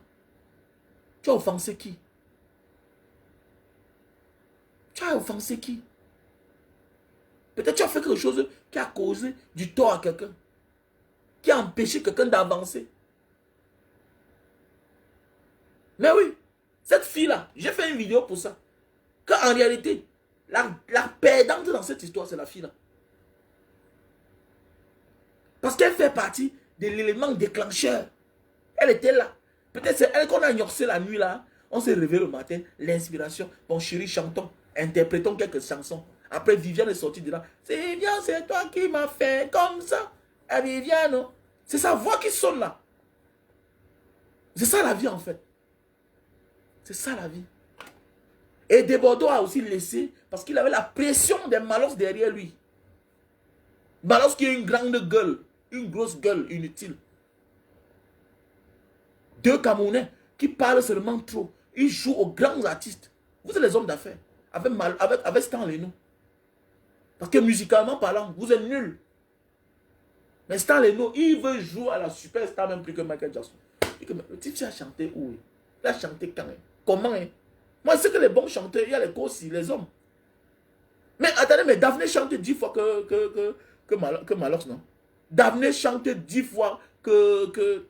tu as offensé qui? Tu as offensé qui? Peut-être tu as fait quelque chose qui a causé du tort à quelqu'un, qui a empêché quelqu'un d'avancer. Mais oui, cette fille-là, j'ai fait une vidéo pour ça. Qu'en réalité, la perdante dans cette histoire, c'est la fille-là. Parce qu'elle fait partie de l'élément déclencheur. Elle était là. Peut-être c'est elle qu'on a ignoré la nuit là. On s'est réveillé le matin, l'inspiration. Bon chéri, chantons, interprétons quelques chansons. Après, Viviane est sortie de là. C'est Viviane, c'est toi qui m'as fait comme ça. Ah, Viviane, non. C'est sa voix qui sonne là. C'est ça la vie en fait. C'est ça la vie. Et Desbordeaux a aussi laissé, parce qu'il avait la pression des Malos derrière lui. Malos qui a une grande gueule, une grosse gueule inutile. Deux Camerounais qui parlent seulement trop. Ils jouent aux grands artistes. Vous êtes les hommes d'affaires. Avec Stan Leno. Parce que musicalement parlant, vous êtes nuls. Mais Stan Leno, il veut jouer à la superstar même plus que Michael Jackson. Le type, tu as chanté où? Il a chanté quand? Comment? Moi, je sais que les bons chanteurs, il y a les cossi, les hommes. Mais attendez, mais Daphné chante 10 fois que Malox, non? Daphné chante 10 fois que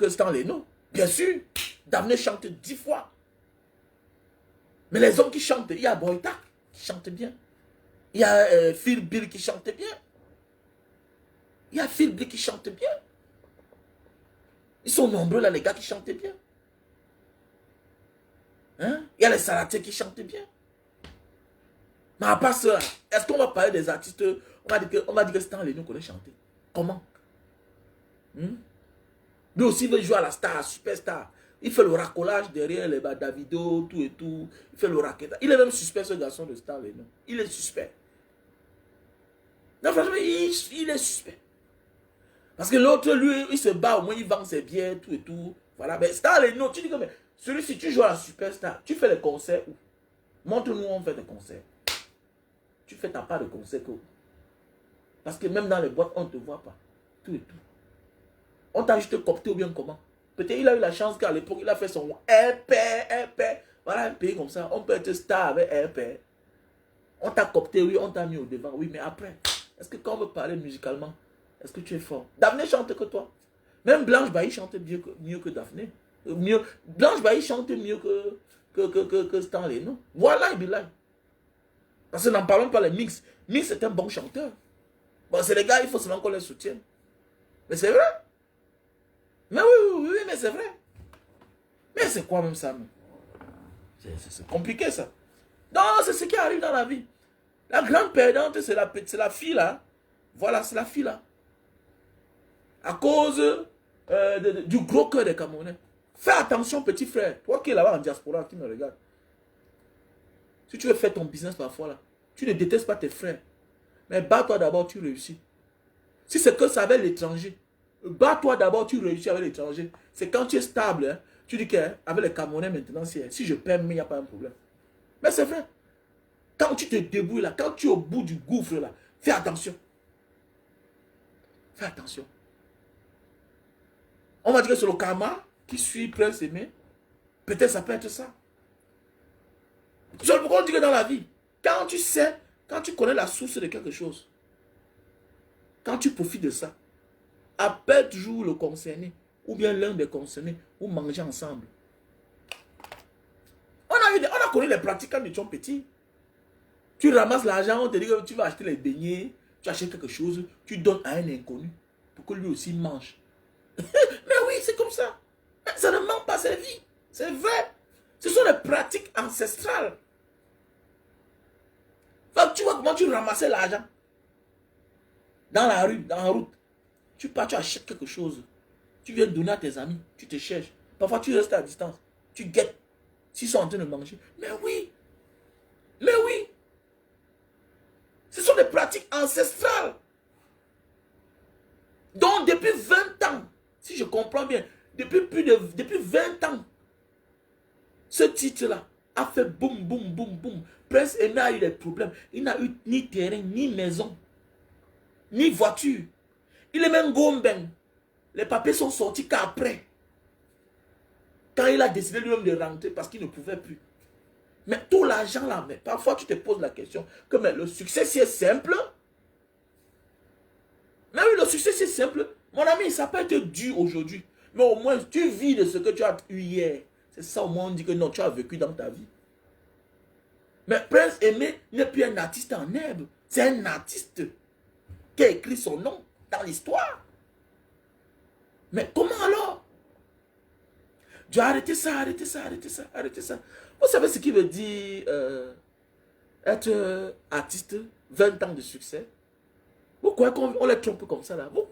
Stan Leno. Bien sûr, Daphné chante 10 fois. Mais les hommes qui chantent, il y a Boyta qui chante bien. Il y a Phil Bill qui chante bien. Il y a Phil Bill qui chante bien. Ils sont nombreux là, les gars qui chantent bien. Hein? Il y a les Salatiers qui chantent bien. Mais à part cela, est-ce qu'on va parler des artistes? On va dire que Stan Leno connaît chanter. Comment? Lui aussi veut jouer à la star, superstar. Il fait le racolage derrière les Davido, tout et tout. Il fait le racket. Il est même suspect, ce garçon de Stan Leno. Il est suspect. Non, franchement, il est suspect. Parce que l'autre, lui, il se bat, au moins il vend ses biens, tout et tout. Voilà. Mais Stan Leno, tu dis que mais, celui-ci, tu joues à la superstar, tu fais les concerts où? Montre-nous où on fait des concerts. Tu fais ta part de concert où? Parce que même dans les boîtes, on ne te voit pas. Tout et tout. On t'a juste copté ou bien comment? Peut-être il a eu la chance qu'à l'époque, il a fait son RP. Voilà un pays comme ça. On peut être star avec RP. On t'a copté, oui, on t'a mis au devant. Oui, mais après, est-ce que quand on veut parler musicalement, est-ce que tu es fort? Daphné chante que toi. Même Blanche Bailly chante mieux que Daphné. Blanche Bailly chante mieux que Stan Leno. Voilà, il est là. Parce que n'en parlons pas les Mix. Mix c'est un bon chanteur. Bon, c'est les gars, il faut seulement qu'on les soutienne. Mais c'est vrai. Mais oui, mais c'est vrai. Mais c'est quoi même ça? C'est compliqué ça. Non, c'est ce qui arrive dans la vie. La grande perdante, c'est la fille là. Voilà, c'est la fille là. À cause du gros cœur des Camerounais. Fais attention, petit frère. Toi qui es là-bas en diaspora, qui me regarde. Si tu veux faire ton business parfois là, tu ne détestes pas tes frères. Mais bats-toi d'abord, tu réussis. Si c'est que ça avec l'étranger, bats-toi d'abord, tu réussis avec l'étranger. C'est quand tu es stable, hein, tu dis qu'avec les Camerounais maintenant, si je perds, il n'y a pas un problème. Mais c'est vrai. Quand tu te débrouilles là, quand tu es au bout du gouffre là, fais attention. Fais attention. On va dire que c'est le karma qui suit Prince Aimé. Peut-être ça peut être ça. C'est pourquoi on dit que dans la vie, quand tu sais, quand tu connais la source de quelque chose, quand tu profites de ça, appelle toujours le concerné, ou bien l'un des concernés, ou manger ensemble. On a connu les pratiques quand nous étions petits. Tu ramasses l'argent, on te dit que tu vas acheter les beignets, tu achètes quelque chose, tu donnes à un inconnu, pour que lui aussi mange. Mais oui, c'est comme ça. Ça ne manque pas, c'est la vie. C'est vrai. Ce sont les pratiques ancestrales. Enfin, tu vois comment tu ramassais l'argent. Dans la rue, dans la route. Tu pars, tu achètes quelque chose. Tu viens donner à tes amis. Tu te cherches. Parfois, tu restes à distance. Tu guettes. S'ils sont en train de manger. Mais oui. Mais oui. Ce sont des pratiques ancestrales. Donc, depuis 20 ans, si je comprends bien, depuis 20 ans, ce titre-là a fait boum, boum, boum, boum. Prince Aimé a eu des problèmes. Il n'a eu ni terrain, ni maison, ni voiture. Il est même Gomben. Les papiers sont sortis qu'après. Quand il a décidé lui-même de rentrer parce qu'il ne pouvait plus. Mais tout l'argent là, mais parfois tu te poses la question que mais le succès c'est simple. Mais oui, le succès c'est simple. Mon ami, ça peut être dur aujourd'hui. Mais au moins tu vis de ce que tu as eu hier. C'est ça au moins on dit que non, tu as vécu dans ta vie. Mais Prince Aimé n'est plus un artiste en herbe. C'est un artiste qui a écrit son nom dans l'histoire. Mais comment alors? Tu as arrêté ça, arrêté ça, arrêté ça, arrêté ça. Vous savez ce qui veut dire être artiste, 20 ans de succès? Vous croyez qu'on les trompe comme ça là? Vous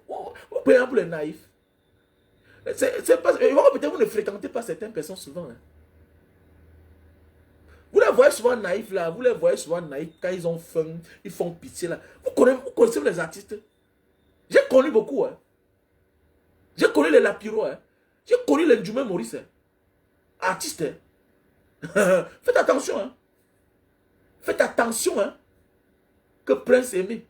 prenez pour les naïfs. Peut-être vous ne fréquentez pas certaines personnes souvent. Hein. Vous les voyez souvent naïfs là, vous les voyez souvent naïfs quand ils ont faim, ils font pitié là. Vous connaissez les artistes? J'ai connu beaucoup. Hein. J'ai connu les Lapiro. Hein. J'ai connu les Djumé Maurice. Hein. Artistes. Hein. Faites attention. Hein. Faites attention. Hein. Que Prince Aimé.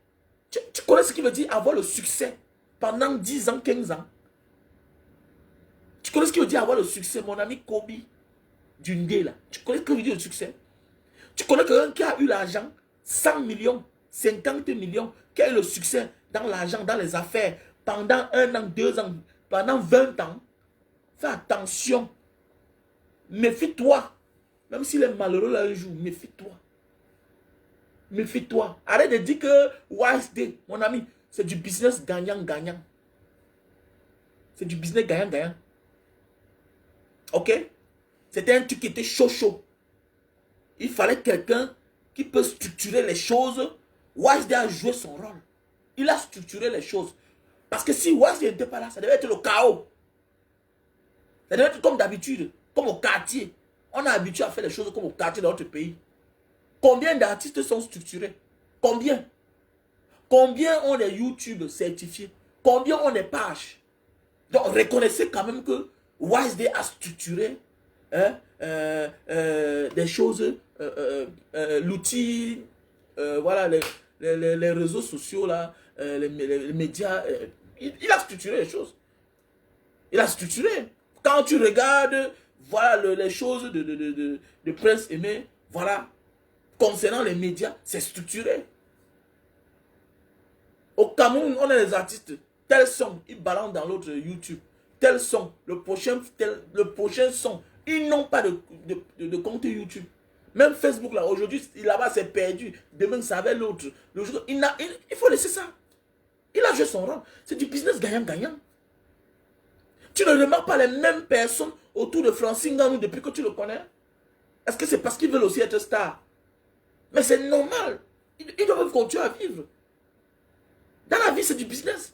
Tu connais ce qui veut dire avoir le succès pendant 10 ans, 15 ans? Tu connais ce qui veut dire avoir le succès, mon ami Kobe Dundé là? Tu connais ce que veut dire le succès? Tu connais quelqu'un qui a eu l'argent, 100 millions, 50 millions, qui a eu le succès dans l'argent, dans les affaires, pendant 1 an, 2 ans, pendant 20 ans? Fais attention. Méfie-toi. Même s'il est malheureux là un jour, méfie-toi. Méfie-toi. Arrête de dire que YSD, mon ami, c'est du business gagnant-gagnant. C'est du business gagnant-gagnant. Ok? C'était un truc qui était chaud. Il fallait quelqu'un qui peut structurer les choses. YSD a joué son rôle. Il a structuré les choses. Parce que si YSD n'était pas là, ça devait être le chaos. Ça devait être comme d'habitude, comme au quartier. On a habitué à faire les choses comme au quartier dans notre pays. Combien d'artistes sont structurés? Combien? Combien ont des YouTube certifiés? Combien ont des pages? Donc reconnaissez quand même que YSD a structuré des choses, l'outil, voilà, les réseaux sociaux, là, les médias. Il a structuré les choses. Il a structuré. Quand tu regardes, voilà les choses de Prince Aimé, voilà. Concernant les médias, c'est structuré. Au Cameroun, on a les artistes. Tel son, ils balancent dans l'autre YouTube. Tel son, le prochain son. Ils n'ont pas de compte YouTube. Même Facebook, là, aujourd'hui, là-bas, c'est perdu. Demain, ça va l'autre. Il faut laisser ça. Il a joué son rôle. C'est du business gagnant-gagnant. Tu ne remarques pas les mêmes personnes autour de Francine Nganou depuis que tu le connais? Est-ce que c'est parce qu'ils veulent aussi être stars? Mais c'est normal. Ils doivent continuer à vivre. Dans la vie, c'est du business.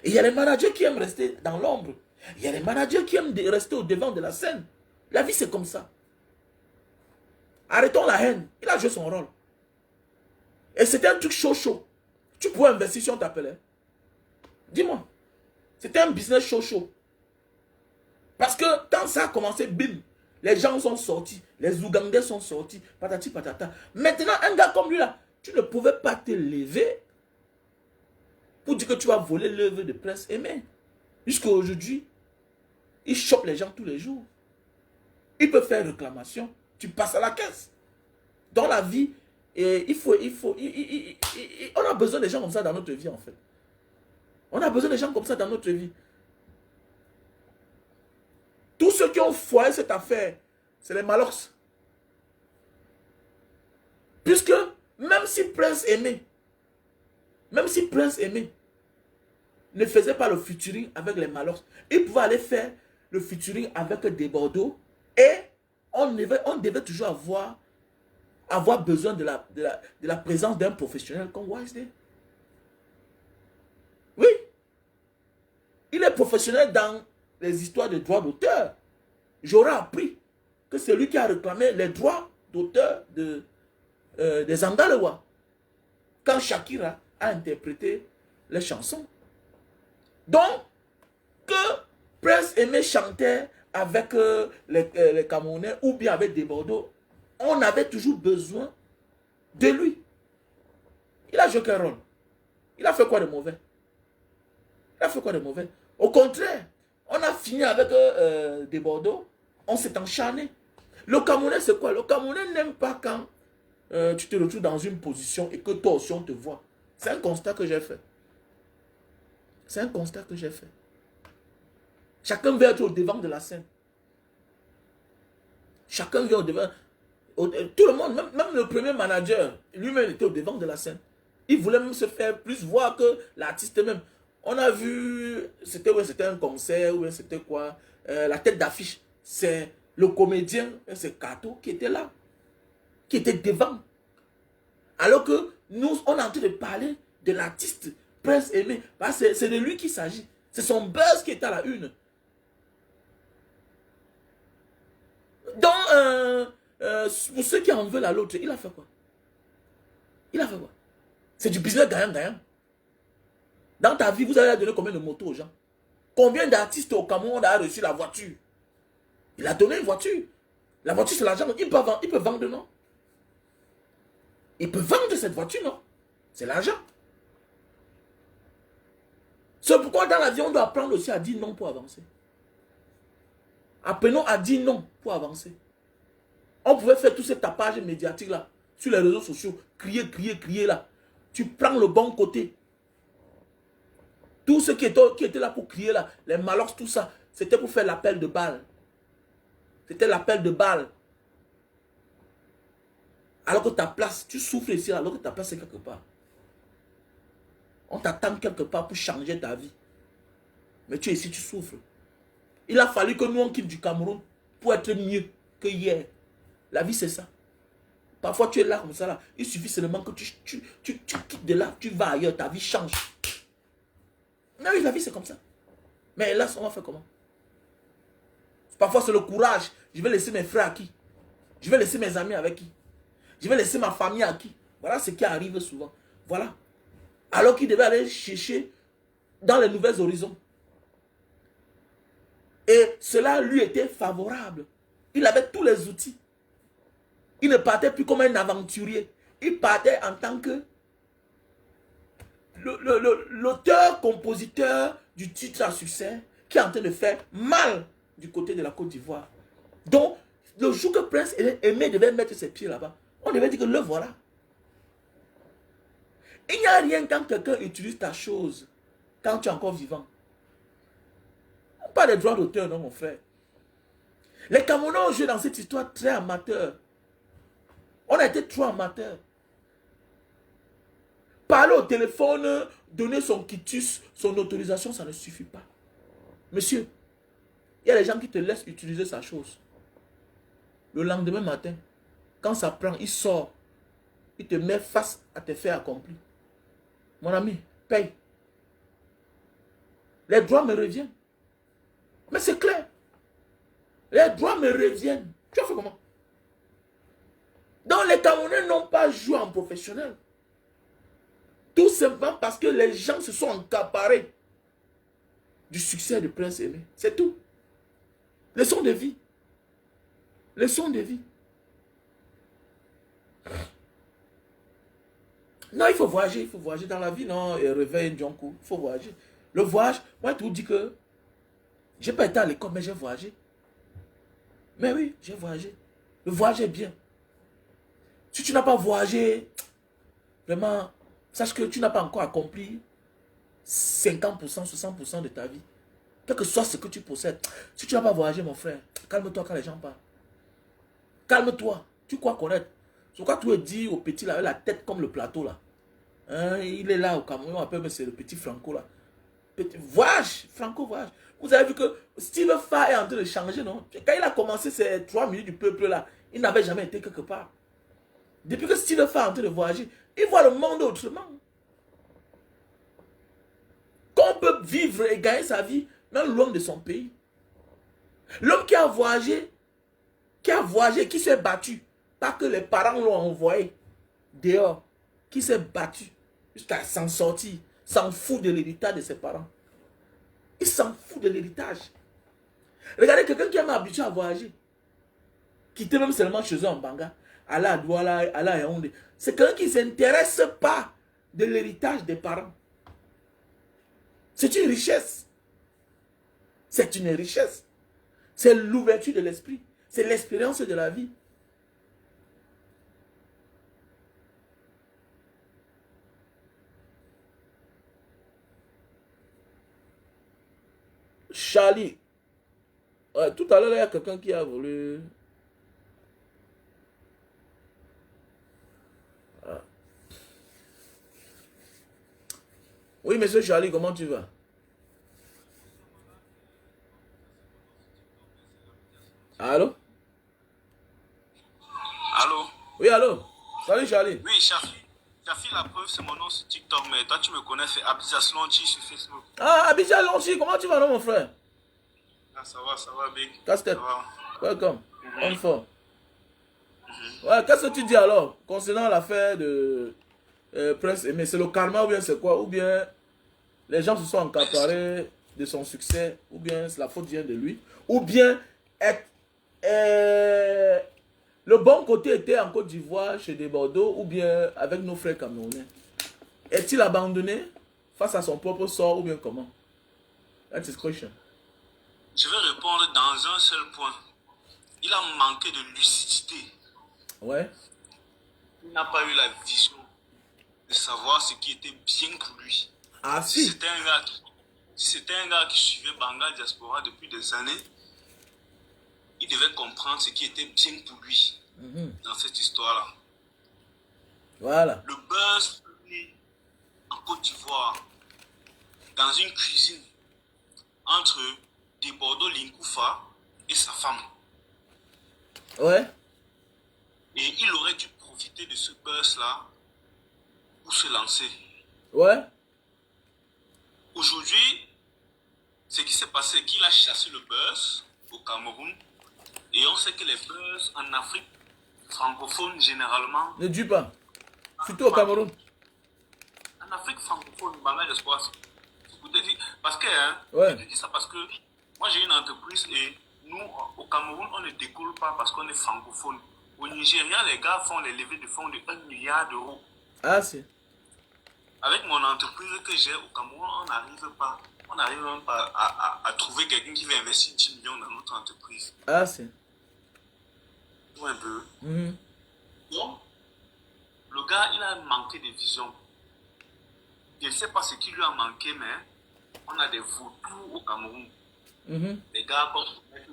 Et il y a les managers qui aiment rester dans l'ombre. Il y a les managers qui aiment rester au devant de la scène. La vie, c'est comme ça. Arrêtons la haine. Il a joué son rôle. Et c'était un truc chaud. Tu pouvais investir si on t'appelait. Dis-moi. C'était un business chaud. Parce que quand ça a commencé, bim, les gens sont sortis. Les Ougandais sont sortis. Patati patata. Maintenant, un gars comme lui là, tu ne pouvais pas te lever pour dire que tu vas voler l'œuvre de Prince Aimé. Jusqu'à aujourd'hui, il chope les gens tous les jours. Il peut faire réclamation. Tu passes à la caisse. Dans la vie, on a besoin de gens comme ça dans notre vie en fait. On a besoin de gens comme ça dans notre vie. Tous ceux qui ont foiré cette affaire, c'est les Malox. Puisque même si Prince Aimé ne faisait pas le featuring avec les Malox, il pouvait aller faire le featuring avec des Bordeaux et on devait toujours avoir besoin de la présence d'un professionnel comme YSD. Oui. Il est professionnel dans les histoires de droits d'auteur. J'aurais appris que c'est lui qui a réclamé les droits d'auteur des Andalewa. Quand Shakira a interprété les chansons. Donc, que Prince Aimé chantait avec les Camerounais ou bien avec des Bordeaux, on avait toujours besoin de lui. Il a joué quel rôle? Il a fait quoi de mauvais? Il a fait quoi de mauvais? Au contraire, on a fini avec des Bordeaux, on s'est encharné. Le Camerounais, c'est quoi? Le Camerounais n'aime pas quand tu te retrouves dans une position et que toi aussi on te voit. C'est un constat que j'ai fait. C'est un constat que j'ai fait. Chacun veut être au devant de la scène. Chacun veut au devant. Tout le monde, même le premier manager, lui-même était au devant de la scène. Il voulait même se faire plus voir que l'artiste même. On a vu, c'était un concert, ou c'était quoi, la tête d'affiche, c'est le comédien, c'est Kato qui était là, qui était devant. Alors que nous, on est en train de parler de l'artiste Prince Aimé. C'est de lui qu'il s'agit. C'est son buzz qui est à la une. Donc, pour ceux qui en veulent à l'autre, il a fait quoi? Il a fait quoi? C'est du business gagnant-gagnant. Dans ta vie, vous allez donner combien de motos aux gens? Combien d'artistes au Cameroun a reçu la voiture? Il a donné une voiture. La voiture, c'est l'argent. Il peut vendre, non? Il peut vendre cette voiture, non? C'est l'argent. C'est pourquoi dans la vie, on doit apprendre aussi à dire non pour avancer. Apprenons à dire non pour avancer. On pouvait faire tout ce tapage médiatique là, sur les réseaux sociaux, crier là. Tu prends le bon côté. Tout ce qui était là pour crier là, les malox, tout ça, c'était pour faire l'appel de balle. C'était l'appel de balle. Alors que ta place, tu souffres ici, alors que ta place est quelque part. On t'attend quelque part pour changer ta vie. Mais tu es ici, tu souffres. Il a fallu que nous on quitte du Cameroun pour être mieux que hier. La vie c'est ça. Parfois tu es là comme ça là. Il suffit seulement que tu quittes de là, tu vas ailleurs, ta vie change. Mais oui, la vie c'est comme ça. Mais là, on va faire comment? Parfois c'est le courage. Je vais laisser mes frères à qui? Je vais laisser mes amis avec qui? Je vais laisser ma famille à qui? Voilà ce qui arrive souvent. Voilà. Alors qu'il devait aller chercher dans les nouveaux horizons. Et cela lui était favorable. Il avait tous les outils. Il ne partait plus comme un aventurier. Il partait en tant que l'auteur-compositeur du titre à succès qui est en train de faire mal du côté de la Côte d'Ivoire. Donc, le jour que Prince Aimé devait mettre ses pieds là-bas, on devait dire que le voilà. Il n'y a rien quand quelqu'un utilise ta chose, quand tu es encore vivant. Pas de droits d'auteur, non, mon frère. Les Camerounais ont joué dans cette histoire très amateur. On a été trop amateurs. Parler au téléphone, donner son quitus, son autorisation, ça ne suffit pas. Monsieur, il y a des gens qui te laissent utiliser sa chose. Le lendemain matin, quand ça prend, il sort. Il te met face à tes faits accomplis. Mon ami, paye. Les droits me reviennent. Mais c'est clair. Les droits me reviennent. Tu as fait comment? Donc les Camerounais n'ont pas joué en professionnel. Tout simplement parce que les gens se sont accaparés du succès de Prince Aimé. C'est tout. Leçon de vie. Leçon de vie. Non, il faut voyager dans la vie, non, et réveiller Ndjonkou, il faut voyager. Le voyage, moi je te dis que j'ai pas été à l'école, mais j'ai voyagé. Mais oui, j'ai voyagé. Le voyage est bien. Si tu n'as pas voyagé, vraiment, sache que tu n'as pas encore accompli 50%, 60% de ta vie. Quel que soit ce que tu possèdes. Si tu n'as pas voyagé, mon frère, calme-toi quand les gens parlent. Calme-toi. Tu crois connaître. C'est pourquoi tu es dit au petit là, avec la tête comme le plateau là. Hein, il est là au Cameroun, on appelle, mais c'est le petit Franco là. Petit, voyage, Franco voyage. Vous avez vu que Steve Fa est en train de changer, non? Quand il a commencé ces 3 minutes du peuple là, il n'avait jamais été quelque part. Depuis que Steve Fa est en train de voyager, il voit le monde autrement. Qu'on peut vivre et gagner sa vie, même loin de son pays. L'homme qui a voyagé, qui s'est battu, pas que les parents l'ont envoyé dehors, qui s'est battu jusqu'à s'en sortir, s'en fout de l'héritage de ses parents. Il s'en fout de l'héritage. Regardez quelqu'un qui est habitué à voyager. Quitter même seulement chez eux en Banga, aller à Douala, aller à Yaoundé. C'est quelqu'un qui ne s'intéresse pas de l'héritage des parents. C'est une richesse. C'est une richesse. C'est l'ouverture de l'esprit. C'est l'expérience de la vie. Charlie. Ouais, tout à l'heure, il y a quelqu'un qui a voulu... Ah. Oui, monsieur Charlie, comment tu vas? Allô? Allô? Oui, allô? Salut Charlie. Oui, Shafi. Shafi, la preuve, c'est mon nom sur TikTok, mais toi, tu me connais, c'est Abdizas Lonchi sur Facebook. Ah, Abidjan Lonchi, comment tu vas, non, mon frère? Ah, ça va, Big. Casse-tête. Ça va. Welcome. On fort. Ouais, qu'est-ce que tu dis alors concernant l'affaire de Prince Aimé? C'est le karma ou bien c'est quoi? Ou bien les gens se sont encaparés de son succès? Ou bien la faute vient de lui? Ou bien euh, le bon côté était en Côte d'Ivoire, chez des Bordeaux, ou bien avec nos frères camerounais? Est-il abandonné face à son propre sort ou bien comment? That's his question. Je vais répondre dans un seul point. Il a manqué de lucidité. Ouais. Il n'a pas eu la vision de savoir ce qui était bien pour lui. Ah Si si. c'était un gars qui suivait Banga Diaspora depuis des années, il devait comprendre ce qui était bien pour lui dans cette histoire-là. Voilà. Le buzz en Côte d'Ivoire, dans une cuisine, entre des Bordeaux Linkoufa et sa femme. Ouais. Et il aurait dû profiter de ce buzz-là pour se lancer. Ouais. Aujourd'hui, ce qui s'est passé, c'est qu'il a chassé le buzz au Cameroun. Et on sait que les buzz en Afrique francophone, généralement... Ne dis pas. Surtout au Cameroun. En Afrique francophone, Banga Diaspora, parce que, hein, Ouais. je te dis ça parce que moi j'ai une entreprise et nous, au Cameroun, on ne décolle pas parce qu'on est francophone. Au Nigeria, les gars font les levées de fonds de 1 milliard d'euros. Ah si. Avec mon entreprise que j'ai au Cameroun, on n'arrive même pas à trouver quelqu'un qui veut investir 10 millions dans notre entreprise. Ah si. Tu vois un peu. Mhm. Donc, le gars, il a manqué de vision. Je ne sais pas ce qui lui a manqué, mais on a des vautours au Cameroun. Les gars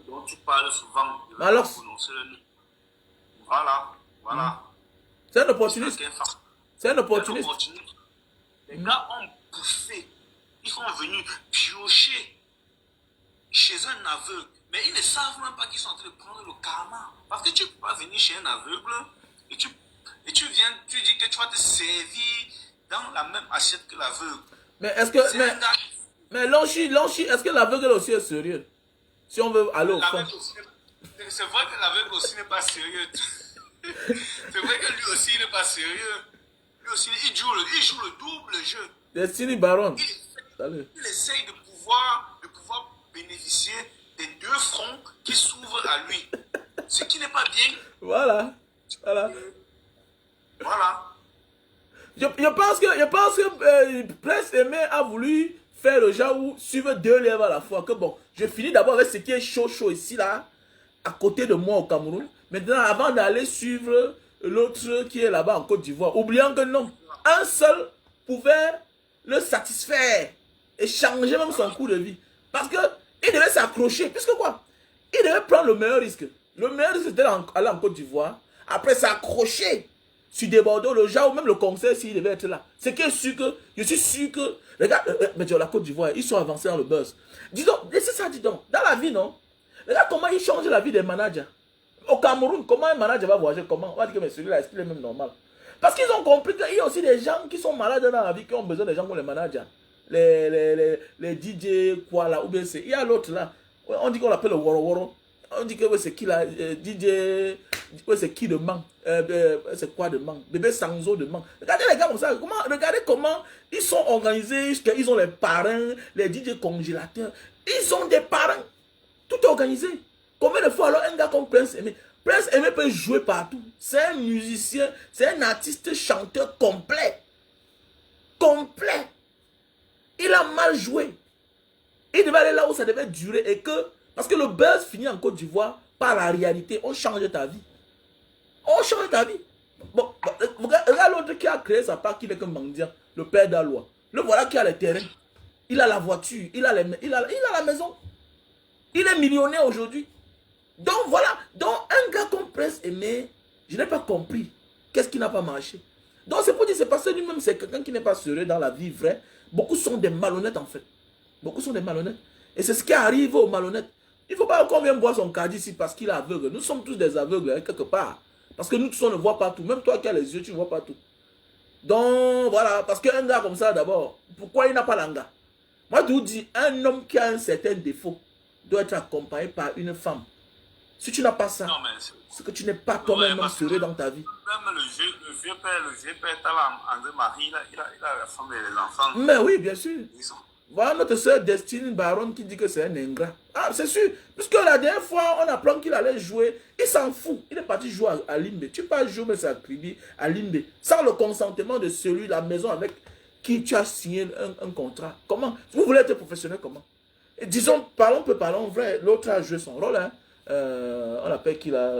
dont tu parles souvent, je vais Alors, pas prononcer le nom. Voilà. c'est un opportuniste. C'est un opportuniste. Les gars ont poussé. Ils sont venus piocher chez un aveugle. Mais ils ne savent même pas qu'ils sont en train de prendre le karma. Parce que tu ne peux pas venir chez un aveugle et tu viens, tu dis que tu vas te servir dans la même assiette que l'aveugle. Mais est-ce que... Mais Lonchi, est-ce que l'aveugle aussi est sérieux? Si on veut aller au fond. C'est vrai que l'aveugle aussi n'est pas sérieux. C'est vrai que lui aussi n'est pas sérieux. Lui aussi, il joue le double jeu. Destiny Baron. Il essaye de pouvoir bénéficier des deux fronts qui s'ouvrent à lui. Ce qui n'est pas bien. Voilà. Je pense que Prince Aimé a voulu faire le genre où suivre deux lèvres à la fois. Que bon, je finis d'abord avec ce qui est chaud ici, là, à côté de moi au Cameroun. Maintenant, avant d'aller suivre l'autre qui est là-bas en Côte d'Ivoire, oubliant que non, un seul pouvait le satisfaire et changer même son cours de vie. Parce que il devait s'accrocher. Puisque quoi? Il devait prendre le meilleur risque. Le meilleur risque, c'était d'aller en Côte d'Ivoire. Après, s'accrocher sur des Bordeaux, le genre, ou même le conseil, s'il devait être là. C'est que je suis sûr que, regarde, mais la Côte d'Ivoire, ils sont avancés dans le buzz. Dis donc, c'est ça, dis donc, dans la vie, non? Regarde comment ils changent la vie des managers. Au Cameroun, comment un manager va voyager? Comment? On va dire que mais celui-là, est-ce qu'il est même normal? Parce qu'ils ont compris qu'il y a aussi des gens qui sont malades dans la vie, qui ont besoin des gens comme les managers. Les DJ, quoi là, ou bien c'est. Il y a l'autre là. On dit qu'on l'appelle le Woro Woro. On dit que ouais, c'est qui là? DJ. Ouais, c'est qui de man? C'est quoi de man? Bébé Sanzo de man. Regardez les gars comme ça. Regardez comment ils sont organisés. Ils ont les parrains, les DJ congélateurs. Ils ont des parrains. Tout est organisé. Combien de fois alors un gars comme Prince Aimé? Prince Aimé peut jouer partout. C'est un musicien, c'est un artiste chanteur complet. Complet. Il a mal joué. Il devait aller là où ça devait durer et que... Parce que le buzz finit en Côte d'Ivoire par la réalité. On change ta vie. On change ta vie. Bon, regarde l'autre qui a créé sa part, qui n'est qu'un mendiant. Le père d'Alois. Le voilà qui a les terrains. Il a la voiture. Il a la maison. Il est millionnaire aujourd'hui. Donc voilà. Donc un gars comme Prince Aimé, je n'ai pas compris. Qu'est-ce qui n'a pas marché? Donc c'est pour dire, c'est parce que lui-même, c'est quelqu'un qui n'est pas sérieux dans la vie vraie. Beaucoup sont des malhonnêtes en fait. Beaucoup sont des malhonnêtes. Et c'est ce qui arrive aux malhonnêtes. Il ne faut pas qu'on vienne boire son caddie ici parce qu'il est aveugle. Nous sommes tous des aveugles hein, quelque part. Parce que nous tous on ne voit pas tout. Même toi qui as les yeux, tu ne vois pas tout. Donc voilà, parce qu'un gars comme ça d'abord, pourquoi il n'a pas l'anga? Moi je vous dis, un homme qui a un certain défaut doit être accompagné par une femme. Si tu n'as pas ça, c'est que tu n'es pas toi-même sérieux dans ta vie. Même le vieux père André-Marie, il a la femme et les enfants. Mais oui, bien sûr. Voilà notre soeur Destine Baron qui dit que c'est un ingrat. Ah, c'est sûr. Puisque la dernière fois, on apprend qu'il allait jouer. Il s'en fout. Il est parti jouer à Limbe. Tu peux jouer, mais c'est à Limbe. Sans le consentement de celui, la maison avec qui tu as signé un contrat. Comment? Vous voulez être professionnel comment? Et disons, parlons vrai. L'autre a joué son rôle. Hein. On appelle qu'il a...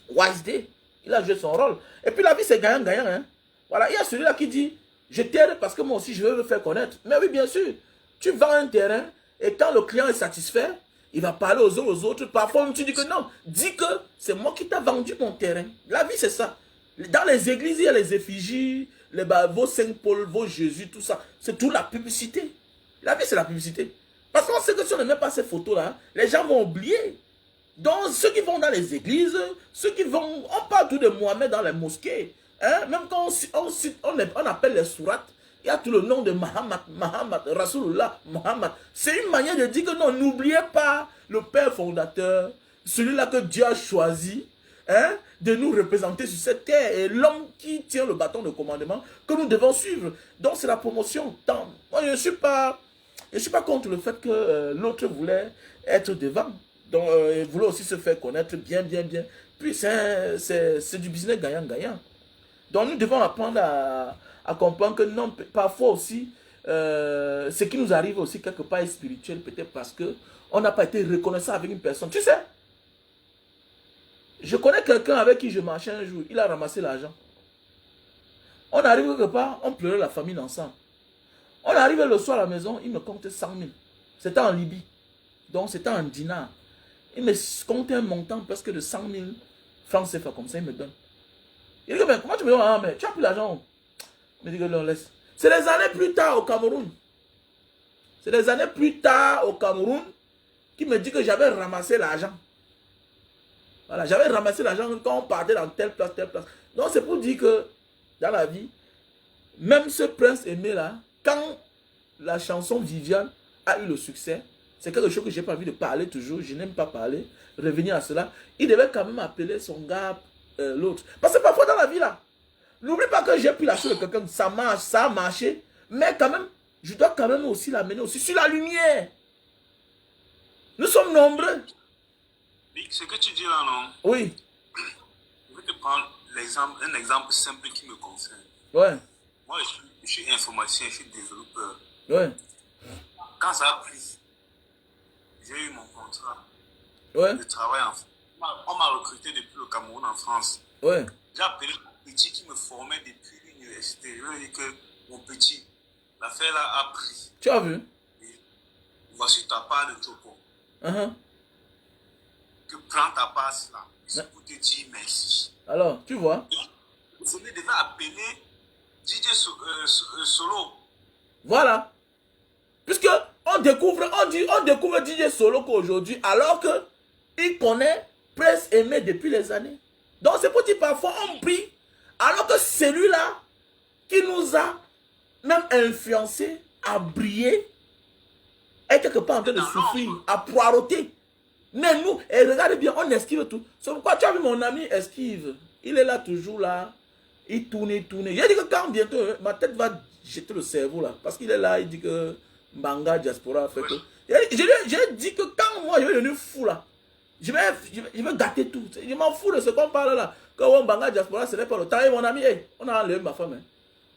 Wise Day. Il a joué son rôle. Et puis la vie, c'est gagnant-gagnant. Hein. Voilà. Il y a celui-là qui dit... Je t'aide parce que moi aussi, je veux me faire connaître. Mais oui, bien sûr. Tu vends un terrain et quand le client est satisfait, il va parler aux autres. Parfois, tu dis que non. Dis que c'est moi qui t'ai vendu mon terrain. La vie, c'est ça. Dans les églises, il y a les effigies, vos Saint Paul, vos Jésus, tout ça. C'est toute la publicité. La vie, c'est la publicité. Parce qu'on sait que si on ne met pas ces photos-là, les gens vont oublier. Donc, ceux qui vont dans les églises, ceux qui vont... On parle tout de Mohamed dans les mosquées. Hein? Même quand on appelle les sourates, il y a tout le nom de Mahamad, Rasulullah, Mohammed. C'est une manière de dire que non, n'oubliez pas le père fondateur, celui-là que Dieu a choisi, hein, de nous représenter sur cette terre et l'homme qui tient le bâton de commandement que nous devons suivre. Donc c'est la promotion. Moi, je ne suis pas contre le fait que l'autre voulait être devant. Donc il voulait aussi se faire connaître bien. Puis c'est du business gagnant-gagnant. Donc nous devons apprendre à comprendre que non, parfois aussi, ce qui nous arrive aussi quelque part est spirituel, peut-être parce qu'on n'a pas été reconnaissant avec une personne. Tu sais, je connais quelqu'un avec qui je marchais un jour, il a ramassé l'argent. On arrive quelque part, on pleurait la famille ensemble. On arrive le soir à la maison, il me compte 100 000. C'était en Libye, donc c'était en dinars. Il me compte un montant presque de 100 000 francs CFA, comme ça il me donne. Il dit que, mais comment tu me dis, ah, mais tu as pris l'argent? Il me dit que non, laisse. C'est des années plus tard au Cameroun. C'est des années plus tard au Cameroun qui me dit que j'avais ramassé l'argent. Voilà, j'avais ramassé l'argent quand on partait dans telle place. Donc c'est pour dire que dans la vie, même ce Prince Aimé là, quand la chanson Viviane a eu le succès, c'est quelque chose que je n'ai pas envie de parler toujours, je n'aime pas parler, revenir à cela, il devait quand même appeler son gars l'autre. Parce que parfois dans la vie là, n'oublie pas que j'ai pris la chose de quelqu'un, ça marche, ça a marché, mais quand même, je dois quand même aussi l'amener aussi sur la lumière. Nous sommes nombreux. Ce que tu dis là, non? Oui. Je vais te prendre un exemple simple qui me concerne. Ouais. Moi, je suis informaticien, je suis développeur. Ouais. Quand ça a pris, j'ai eu mon contrat ouais. de travail en France. On m'a recruté depuis le Cameroun en France. Ouais. J'ai appelé mon petit qui me formait depuis l'université. Je lui ai dit que mon petit, l'affaire là a pris. Tu as vu? Et voici ta part de Chopo. Que prends ta part là. C'est pour te dire merci. Alors, tu vois? Vous devez appeler DJ Solo. Voilà. Puisque on découvre DJ Solo qu'aujourd'hui, alors que il connaît Prince Aimé depuis les années. Donc c'est pour dire parfois on prie, alors que celui-là qui nous a même influencé à briller est quelque part en train de souffrir, à poireauter. Mais nous, et regardez bien, on esquive tout. C'est pourquoi tu as vu mon ami esquive. Il est là toujours là. Il tourne. Il dit que quand bientôt, ma tête va jeter le cerveau là. Parce qu'il est là, il dit que Manga Diaspora fait que J'ai dit que quand moi je vais devenir fou là, je vais gâter tout. Je m'en fous de ce qu'on parle là. Quand on banga diaspora, ce n'est pas le temps. Et mon ami, hey, on a enlevé ma femme. Hein.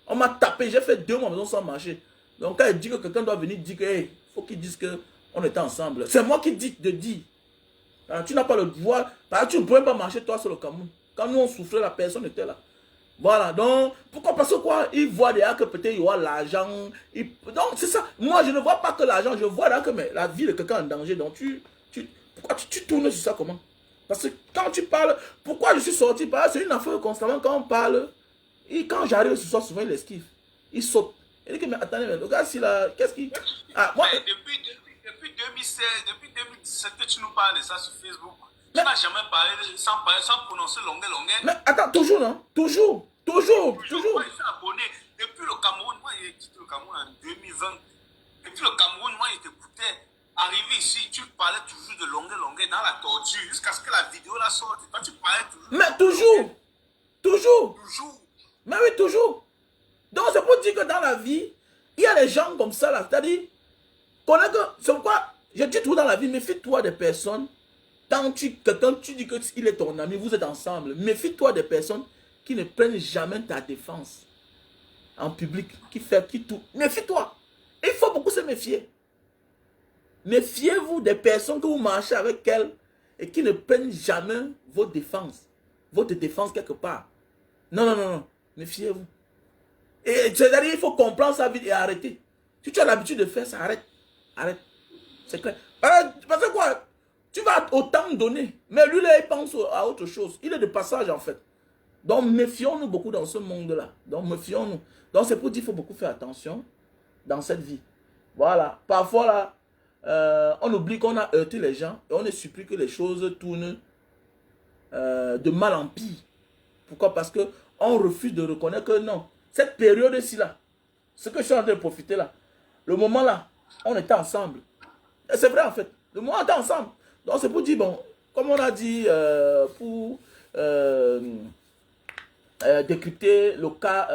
On m'a tapé, j'ai fait 2 mois maison sans marcher. Donc quand il dit que quelqu'un doit venir dire que, hey, faut qu'il dise qu'on était ensemble. C'est moi qui dis de dire. Alors, tu n'as pas le pouvoir. Tu ne pouvais pas marcher toi sur le Cameroun. Quand nous on souffrait, la personne était là. Voilà, donc, pourquoi? Parce que quoi? Ils voient déjà que peut-être il y aura l'argent. Donc, c'est ça. Moi, je ne vois pas que l'argent, je vois là que mais, la vie de quelqu'un en danger. Donc, pourquoi tu tournes sur ça comment? Parce que quand tu parles, pourquoi je suis sorti? C'est une affaire constamment quand on parle. Et quand j'arrive ce soir, souvent il esquive. Il saute. Il dit que, mais attendez, mais le gars, s'il a. Qu'est-ce qu'il. Ah, moi. Mais depuis 2016, depuis 2017 que tu nous parles de ça sur Facebook. Tu n'as jamais parlé sans prononcer longueur. Mais attends, toujours, non? Toujours. Moi, je suis abonné. Depuis le Cameroun, moi, j'ai quitté le Cameroun en 2020. Depuis le Cameroun, moi, je t'écoutais. Arrivé ici, tu parlais toujours de longueur dans la tortue, jusqu'à ce que la vidéo la sorte. Toi, tu parlais toujours. Mais toujours. Toujours. Toujours. Mais oui, toujours. Donc, c'est pour dire que dans la vie, il y a des gens comme ça, là. C'est-à-dire, c'est pourquoi, je dis tout dans la vie, méfie-toi des personnes. Quand quelqu'un, tu dis qu'il est ton ami, vous êtes ensemble, méfie-toi des personnes qui ne prennent jamais ta défense en public, qui tout. Méfie-toi. Il faut beaucoup se méfier. Méfiez-vous des personnes que vous marchez avec elles et qui ne prennent jamais votre défense quelque part. Non. Méfiez-vous. Et c'est-à-dire, il faut comprendre sa vie et arrêter. Si tu as l'habitude de faire ça, arrête. C'est clair. Parce que quoi? Tu vas autant donner. Mais lui, là, il pense à autre chose. Il est de passage, en fait. Donc, méfions-nous beaucoup dans ce monde-là. Donc, méfions-nous. Donc, c'est pour dire qu'il faut beaucoup faire attention dans cette vie. Voilà. Parfois, là, on oublie qu'on a heurté les gens et on est surpris que les choses tournent de mal en pire. Pourquoi? Parce qu'on refuse de reconnaître que non. Cette période-ci, là, ce que je suis en train de profiter, là, le moment, là, on était ensemble. Et c'est vrai, en fait. Le moment, on était ensemble. Donc, c'est pour dire, bon, comme on a dit, pour décrypter le cas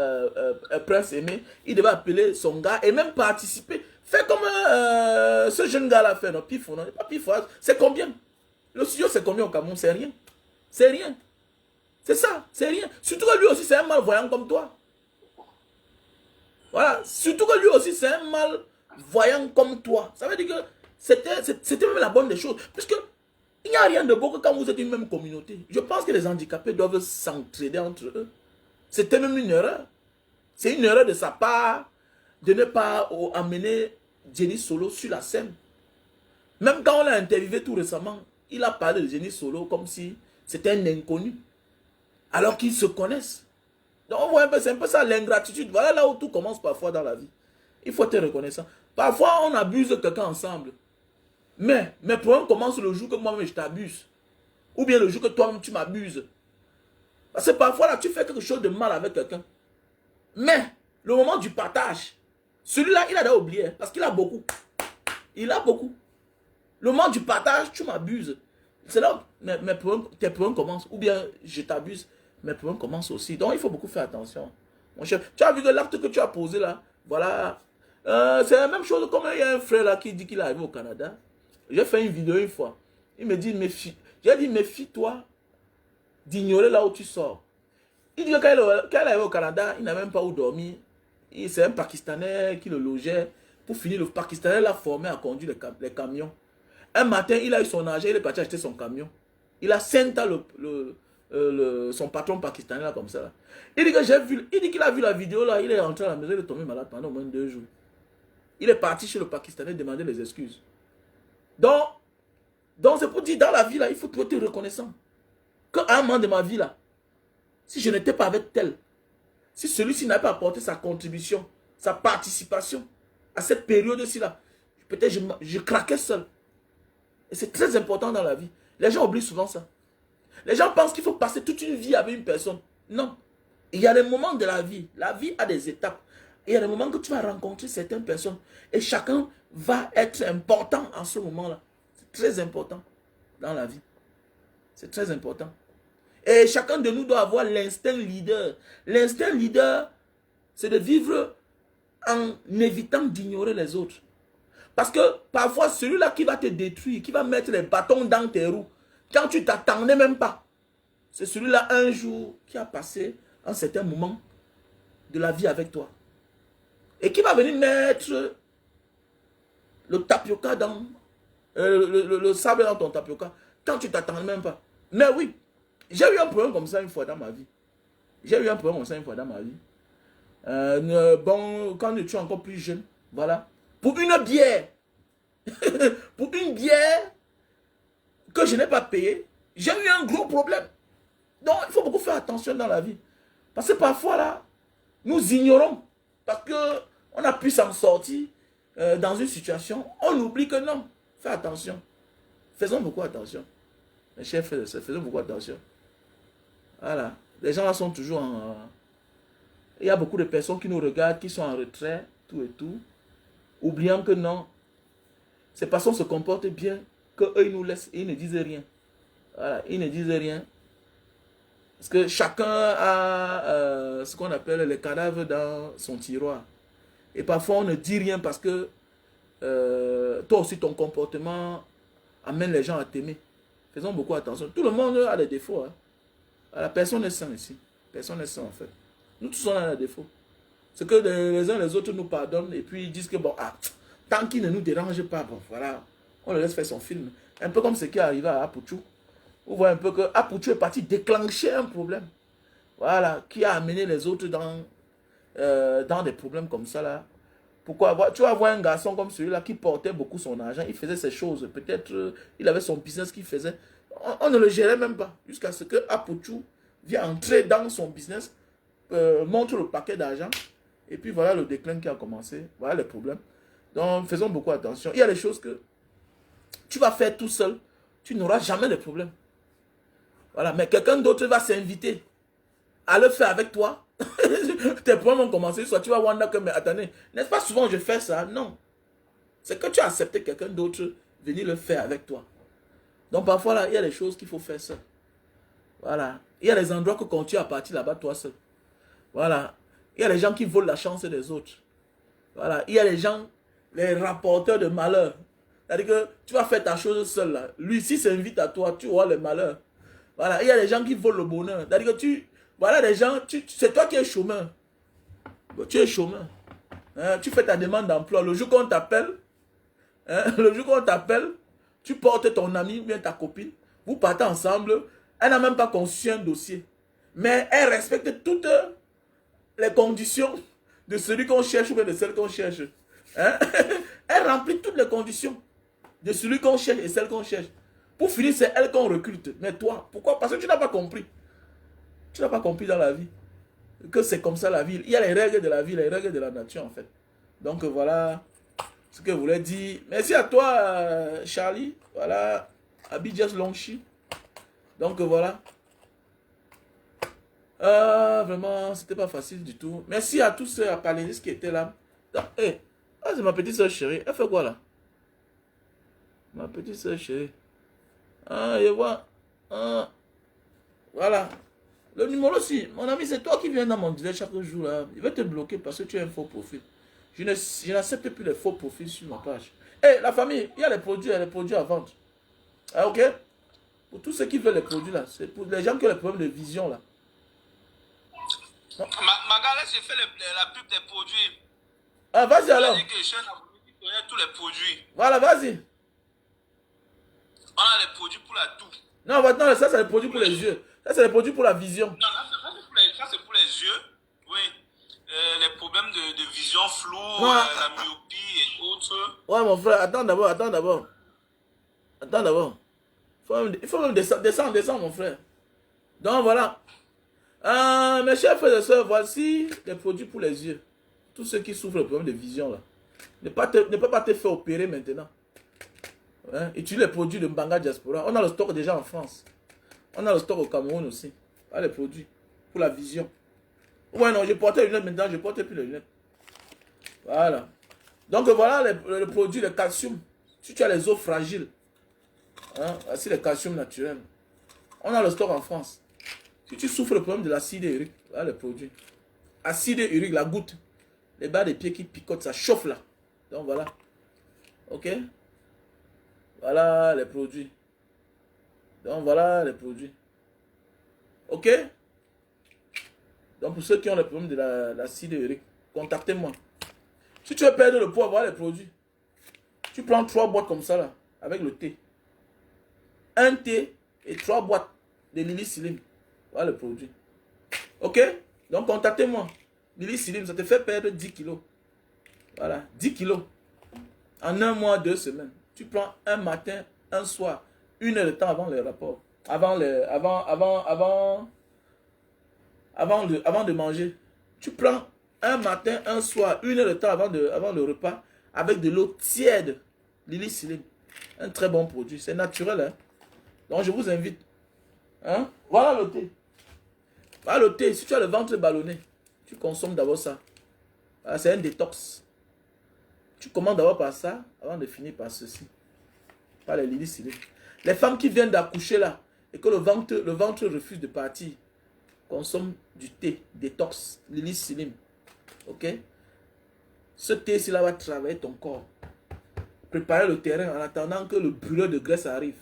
Prince Aimé, il devait appeler son gars et même participer. Fais comme ce jeune gars-là fait, non? Pifo, non? Pas Pifo, c'est combien? Le studio, c'est combien au Cameroun? C'est rien. C'est rien. C'est ça, c'est rien. Surtout que lui aussi, c'est un malvoyant comme toi. Voilà. Surtout que lui aussi, c'est un malvoyant comme toi. Ça veut dire que c'était même la bonne des choses. Puisque il n'y a rien de beau que quand vous êtes une même communauté. Je pense que les handicapés doivent s'entraider entre eux. C'était même une erreur. C'est une erreur de sa part de ne pas amener Jenny Solo sur la scène. Même quand on l'a interviewé tout récemment, il a parlé de Jenny Solo comme si c'était un inconnu. Alors qu'ils se connaissent. Donc on voit un peu, c'est un peu ça l'ingratitude. Voilà là où tout commence parfois dans la vie. Il faut être reconnaissant. Parfois on abuse quelqu'un ensemble. Mais mes problèmes commencent le jour que moi-même je t'abuse. Ou bien le jour que toi-même tu m'abuses. Parce que parfois là tu fais quelque chose de mal avec quelqu'un. Mais le moment du partage, celui-là il a déjà oublié. Parce qu'il a beaucoup. Il a beaucoup. Le moment du partage, tu m'abuses. C'est là où tes problèmes commencent. Ou bien je t'abuse, mes problèmes commencent aussi. Donc il faut beaucoup faire attention. Mon cher, tu as vu que l'acte que tu as posé là, voilà. C'est la même chose comme il y a un frère là qui dit qu'il est arrivé au Canada. J'ai fait une vidéo une fois. Il me dit, j'ai dit, méfie-toi d'ignorer là où tu sors. Il dit que quand il est arrivé au Canada, il n'a même pas où dormir. C'est un Pakistanais qui le logeait. Pour finir, le Pakistanais l'a formé à conduire les camions. Un matin, il a eu son argent, il est parti acheter son camion. Il a senta son patron pakistanais là comme ça. Là. Il dit que il dit qu'il a vu la vidéo là, il est rentré à la maison, il est tombé malade pendant au moins 2 jours. Il est parti chez le Pakistanais demander des excuses. Donc c'est pour dire, dans la vie là, il faut être reconnaissant. Qu'à un moment de ma vie là, si je n'étais pas avec tel, si celui-ci n'avait pas apporté sa contribution, sa participation à cette période-ci là, peut-être je craquais seul. Et c'est très important dans la vie. Les gens oublient souvent ça. Les gens pensent qu'il faut passer toute une vie avec une personne. Non. Il y a des moments de la vie. La vie a des étapes. Et il y a des moments que tu vas rencontrer certaines personnes. Et chacun va être important en ce moment-là. C'est très important dans la vie. C'est très important. Et chacun de nous doit avoir l'instinct leader. L'instinct leader, c'est de vivre en évitant d'ignorer les autres. Parce que parfois, celui-là qui va te détruire, qui va mettre les bâtons dans tes roues, quand tu t'attendais même pas, c'est celui-là un jour qui a passé un certain moment de la vie avec toi. Et qui va venir mettre le tapioca dans, le sable dans ton tapioca, quand tu t'attendais même pas. Mais oui, j'ai eu un problème comme ça une fois dans ma vie. J'ai eu un problème comme ça une fois dans ma vie. Bon, quand tu es encore plus jeune, voilà. Pour une bière, pour une bière que je n'ai pas payée, j'ai eu un gros problème. Donc, il faut beaucoup faire attention dans la vie. Parce que parfois, là, nous ignorons. Parce qu'on a pu s'en sortir dans une situation. On oublie que non. Fais attention. Faisons beaucoup attention. Mes chers frères et sœurs, faisons beaucoup attention. Voilà. Les gens là sont toujours en... Il y a beaucoup de personnes qui nous regardent, qui sont en retrait, tout et tout. Oubliant que non. Ces personnes se comportent bien, qu'eux, ils nous laissent et ils ne disent rien. Voilà. Ils ne disent rien. Parce que chacun a ce qu'on appelle les cadavres dans son tiroir. Et parfois, on ne dit rien parce que toi aussi, ton comportement amène les gens à t'aimer. Faisons beaucoup attention. Tout le monde a des défauts. Hein. La personne n'est sain ici. Personne n'est sain en fait. Nous tous on a des défauts. C'est que les uns les autres nous pardonnent et puis ils disent que bon, tant qu'il ne nous dérange pas, bon voilà, on le laisse faire son film. Un peu comme ce qui est arrivé à Apuchu. Vous voyez un peu que Apuchu est parti déclencher un problème. Voilà, qui a amené les autres dans des problèmes comme ça là. Pourquoi? Tu vas voir un garçon comme celui-là qui portait beaucoup son argent, il faisait ses choses. Peut-être il avait son business qu'il faisait. On ne le gérait même pas. Jusqu'à ce que Apuchu vienne entrer dans son business, montre le paquet d'argent. Et puis voilà le déclin qui a commencé. Voilà les problèmes. Donc faisons beaucoup attention. Il y a des choses que tu vas faire tout seul. Tu n'auras jamais de problème. Voilà. Mais quelqu'un d'autre va s'inviter à le faire avec toi. Tes problèmes ont commencé. Soit tu vas voir que, mais attendez, n'est-ce pas souvent je fais ça? Non. C'est que tu as accepté quelqu'un d'autre venir le faire avec toi. Donc parfois là, il y a des choses qu'il faut faire seul. Voilà. Il y a des endroits que quand tu es parti là-bas toi seul. Voilà. Il y a des gens qui volent la chance des autres. Voilà. Il y a des gens, les rapporteurs de malheur. C'est-à-dire que tu vas faire ta chose seul là. Lui, s'il s'invite à toi, tu auras le malheur. Voilà. Il y a des gens qui volent le bonheur. C'est-à-dire que voilà des gens, c'est toi qui es chômeur. Tu es chômeur. Hein, tu fais ta demande d'emploi. Le jour qu'on t'appelle, tu portes ton ami ou bien ta copine. Vous partez ensemble. Elle n'a même pas conçu un dossier. Mais elle respecte toutes les conditions de celui qu'on cherche ou bien de celle qu'on cherche. Hein? Elle remplit toutes les conditions de celui qu'on cherche et celle qu'on cherche. Pour finir, c'est elle qu'on recrute. Mais toi, pourquoi? Parce que tu n'as pas compris. Tu n'as pas compris dans la vie que c'est comme ça la vie. Il y a les règles de la vie, les règles de la nature en fait. Donc voilà ce que je voulais dire. Merci à toi Charlie. Voilà. Abidjas Longchi. Donc voilà. Vraiment, c'était pas facile du tout. Merci à tous ceux à Palénis qui étaient là. Hey, c'est ma petite soeur chérie. Elle fait quoi là? Ma petite soeur chérie. Je vois. Voilà. Le numéro aussi, mon ami, c'est toi qui viens dans mon direct chaque jour là. Il va te bloquer parce que tu as un faux profil. Je n'accepte plus les faux profils sur ma page. Hey, la famille, il y a les produits à vendre. Ah, ok? Pour tous ceux qui veulent les produits là, c'est pour les gens qui ont les problèmes de vision là. Maga, laisse faire la pub des produits. Ah, vas-y alors. Que je suis un abonné qui connaît tous les produits. Voilà, vas-y. On a les produits pour la toux. Non, maintenant, ça c'est les produits pour les yeux. Ça c'est les produits pour la vision. Non, ça c'est pour les yeux. Oui. Les problèmes de vision floue, la myopie et autres. Ouais, mon frère, attends d'abord. Il faut même descendre, mon frère. Donc voilà. Mes chers frères et sœurs, voici les produits pour les yeux. Tous ceux qui souffrent de problèmes de vision là. Ne peut pas te faire opérer maintenant. Hein? Utilise les produits de Mbanga Diaspora. On a le stock déjà en France. On a le stock au Cameroun aussi. Ah, les produits pour la vision. Ouais, non, je portais les lunettes maintenant, je ne porte plus les lunettes. Voilà. Donc voilà le produit, le calcium. Si tu as les os fragiles, hein, voici le calcium naturel. On a le stock en France. Si tu souffres le problème de l'acide urique, voilà le produit. Acide urique, la goutte. Les bas des pieds qui picotent, ça chauffe là. Donc voilà. Ok? Voilà les produits. Donc voilà les produits. Ok? Donc pour ceux qui ont le problème de l'acide urique, contactez-moi. Si tu veux perdre le poids, voilà les produits. Tu prends 3 boîtes comme ça là, avec le thé. Un thé et 3 boîtes de Lily Slim. Voilà le produit. Ok? Donc contactez-moi. Lily Slim, ça te fait perdre 10 kilos. Voilà, 10 kilos. En un mois, 2 semaines. Tu prends un matin, un soir, 1 heure de temps avant le rapport. Avant de manger. Tu prends un matin, un soir, 1 heure de temps avant le repas, avec de l'eau tiède. Lily Slim. Un très bon produit. C'est naturel. Hein? Donc je vous invite. Hein? Voilà le thé. Voilà le thé. Si tu as le ventre ballonné, tu consommes d'abord ça. Voilà, c'est un détox. Tu commences d'abord par ça, avant de finir par ceci. Par les Lily Slim. Les femmes qui viennent d'accoucher là, et que le ventre refuse de partir, consomment du thé, détox, Lily Slim. Ok? Ce thé-ci là va travailler ton corps. Préparer le terrain en attendant que le brûleur de graisse arrive.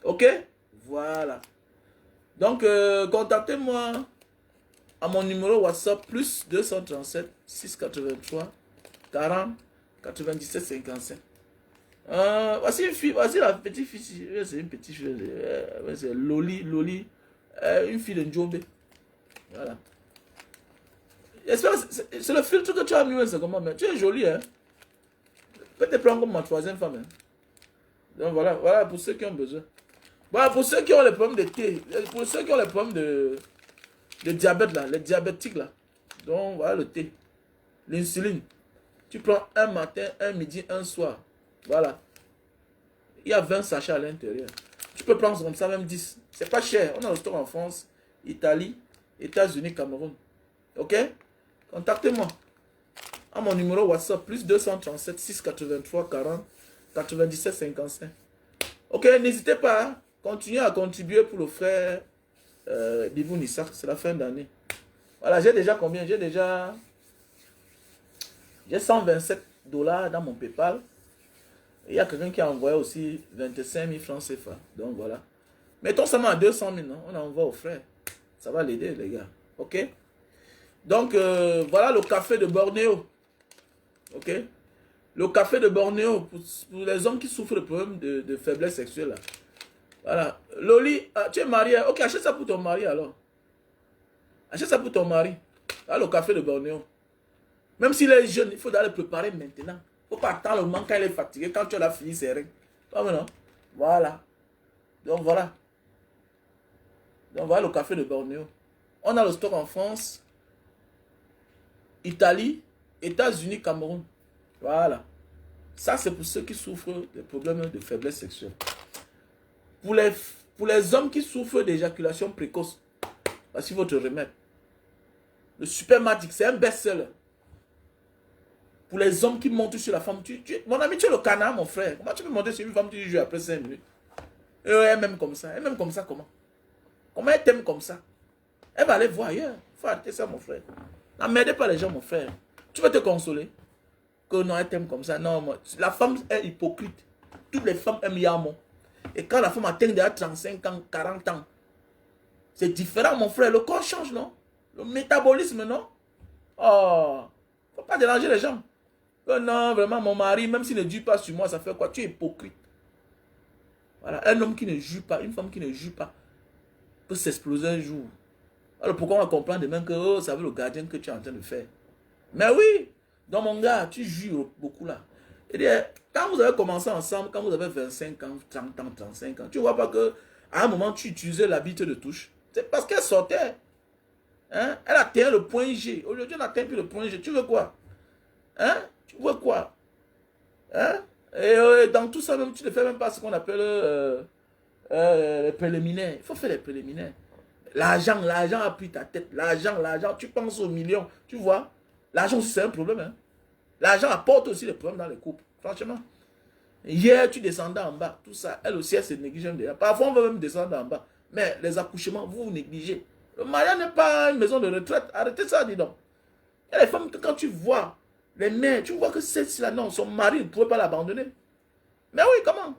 Ok? Voilà. Donc, contactez-moi à mon numéro WhatsApp plus 237 683 40 97 55. Voici une fille, voici la petite fille. C'est une petite fille. C'est Loli. Une fille de Njobé. Voilà. C'est le filtre que tu as mis, c'est comment, mais tu es jolie, hein. Peut te prendre comme ma troisième femme. Hein. Donc voilà pour ceux qui ont besoin. Voilà pour ceux qui ont les problèmes de thé, pour ceux qui ont les problèmes de diabète là, les diabétiques là. Donc voilà le thé. L'insuline. Tu prends un matin, un midi, un soir. Voilà. Il y a 20 sachets à l'intérieur. Tu peux prendre comme ça, même 10. C'est pas cher. On a le stock en France, Italie, États-Unis, Cameroun. Ok? Contactez-moi. À mon numéro WhatsApp, plus 237 683 40 97 55. Ok, n'hésitez pas à continuer à contribuer pour le frère Bibou Nissak. C'est la fin d'année. Voilà, j'ai déjà combien? J'ai 127 $ dans mon PayPal. Et il y a quelqu'un qui a envoyé aussi 25 000 francs CFA. Donc voilà. Mettons seulement à 200 000. Non? On envoie au frère. Ça va l'aider, les gars. Ok? Donc, voilà le café de Bornéo. Ok? Le café de Bornéo, pour les hommes qui souffrent de problèmes de faiblesse sexuelle. Là. Voilà. Loli, tu es marié. Ok, achète ça pour ton mari alors. Achète ça pour ton mari. Là, le café de Bornéo. Même s'il est jeune, il faut d'aller le préparer maintenant. Il ne faut pas attendre le moment quand il est fatigué, quand tu as fini ses règles. Non? Voilà. Donc voilà. Donc voilà le café de Bornéo. On a le stock en France, Italie, États-Unis, Cameroun. Voilà. Ça, c'est pour ceux qui souffrent des problèmes de faiblesse sexuelle. Pour les hommes qui souffrent d'éjaculation précoce, voici votre remède. Le Supermatic, c'est un best-seller. Pour les hommes qui montent sur la femme, mon ami, tu es le canard, mon frère. Comment tu peux monter sur une femme, tu joues après 5 minutes? Et elle m'aime comme ça. Elle m'aime comme ça, comment? Comment elle t'aime comme ça? Elle va aller voir ailleurs. Il faut arrêter ça, mon frère. N'emmerdez pas les gens, mon frère. Tu veux te consoler? Que non, elle t'aime comme ça. Non, la femme est hypocrite. Toutes les femmes aiment Yamo. Et quand la femme atteint déjà 35 ans, 40 ans, c'est différent, mon frère. Le corps change, non? Le métabolisme, non? Oh, faut pas déranger les gens. Que non, vraiment, mon mari, même s'il ne jure pas sur moi, ça fait quoi? Tu es hypocrite. Voilà, un homme qui ne jure pas, une femme qui ne jure pas, peut s'exploser un jour. Alors pourquoi on va comprendre demain que oh, ça veut le gardien que tu es en train de faire? Mais oui, donc mon gars, tu jures beaucoup là. Et quand vous avez commencé ensemble, quand vous avez 25 ans, 30 ans, 35 ans, tu ne vois pas que à un moment tu utilisais l'habitude de touche. C'est parce qu'elle sortait. Hein? Elle atteint le point G. Aujourd'hui, elle n'atteint plus le point G. Tu veux quoi? Hein? Tu veux quoi? Hein? Et dans tout ça, même, tu ne fais même pas ce qu'on appelle les préliminaires. Il faut faire les préliminaires. L'argent a pris ta tête. L'argent, tu penses aux millions. Tu vois? L'argent aussi, c'est un problème. Hein? L'argent apporte aussi des problèmes dans les couples. Franchement. Hier, tu descendais en bas. Tout ça, elle aussi, elle se néglige. Parfois, on veut même descendre en bas. Mais les accouchements, vous négligez. Le mariage n'est pas une maison de retraite. Arrêtez ça, dis donc. Il y a les femmes que quand tu vois, Les mères, tu vois que celle-ci-là, non, son mari ne pouvait pas l'abandonner. Mais oui, comment?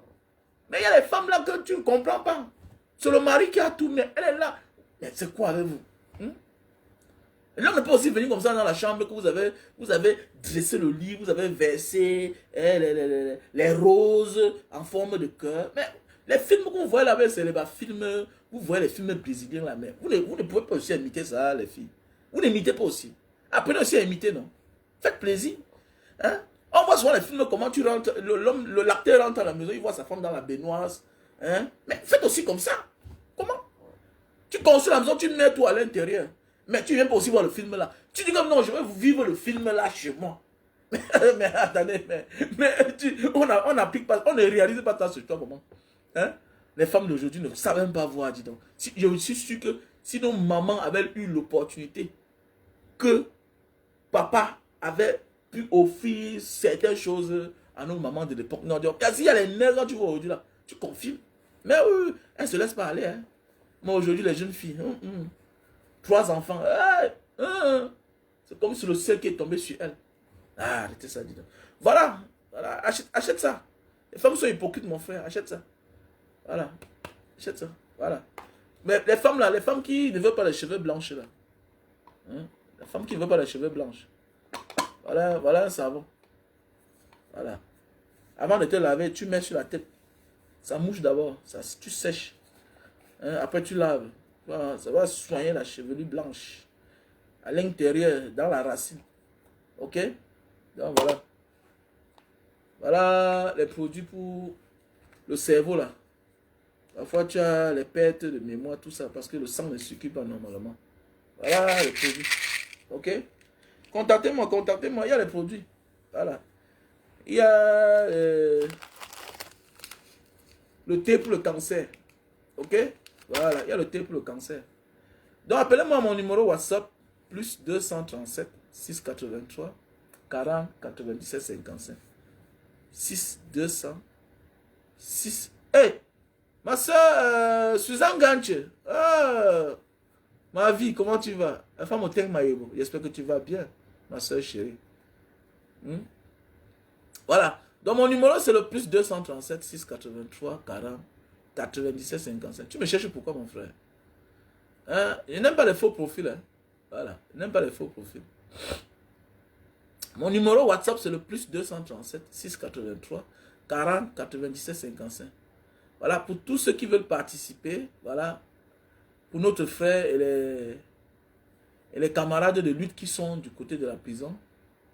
Mais il y a les femmes là que tu ne comprends pas. C'est le mari qui a tout, mais elle est là. Mais c'est quoi avec vous? L'homme ne peut aussi venir comme ça dans la chambre que vous avez dressé le lit, vous avez versé les roses en forme de cœur. Mais les films que vous voyez là-bas, c'est les films, vous voyez les films brésiliens là, mais vous ne pouvez pas aussi imiter ça, les filles. Vous n'imitez pas aussi. Apprenez aussi à imiter, non? Faites plaisir. Hein? On voit souvent les films, comment tu rentres, l'acteur rentre à la maison, il voit sa femme dans la baignoire. Hein? Mais faites aussi comme ça. Comment? Tu construis la maison, tu mets tout à l'intérieur. Mais tu viens pas aussi voir le film là. Tu dis comme non, je vais vivre le film là chez moi. Mais attendez, on n'applique pas, on ne réalise pas ça sur toi comment. Hein? Les femmes d'aujourd'hui ne savent même pas voir, dis donc. Je suis sûr que si nos mamans avaient eu l'opportunité que papa avait pu offrir certaines choses à nos mamans de l'époque. Non, il y a les nerfs quand tu vois aujourd'hui là, tu confirmes. Mais oui, elles ne se laissent pas aller. Hein. Moi aujourd'hui, les jeunes filles, 3 enfants, c'est comme si le ciel qui est tombé sur elles. Ah, arrêtez ça, dis donc. Voilà, achète ça. Les femmes sont hypocrites, mon frère, achète ça. Voilà, achète ça, voilà. Mais les femmes là, les femmes qui ne veulent pas les cheveux blanches là. Hein? Les femmes qui ne veulent pas les cheveux blanches. Voilà un savon. Voilà. Avant de te laver, tu mets sur la tête. Ça mouche d'abord, tu sèches. Hein? Après tu laves. Voilà, ça va soigner la chevelure blanche. À l'intérieur, dans la racine. Ok? Donc voilà. Voilà les produits pour le cerveau là. Parfois tu as les pertes de mémoire, tout ça, parce que le sang ne circule pas normalement. Voilà les produits. Ok? Contactez-moi, il y a les produits. Voilà. Il y a le thé pour le cancer. Ok? Voilà, il y a le thé pour le cancer. Donc appelez-moi mon numéro WhatsApp, plus 237 683 40 97 55. 6 200 6. Hey! Ma soeur, Suzanne Ganche. Ma vie, comment tu vas? J'espère que tu vas bien, ma soeur chérie. Voilà. Donc mon numéro c'est le plus 237 683 40 97 55. Tu me cherches pourquoi mon frère? Hein? Je n'aime pas les faux profils. Hein? Voilà. Je n'aime pas les faux profils. Mon numéro WhatsApp c'est le plus 237 683 40 97 55. Voilà. Pour tous ceux qui veulent participer. Voilà. Pour notre frère et les camarades de lutte qui sont du côté de la prison.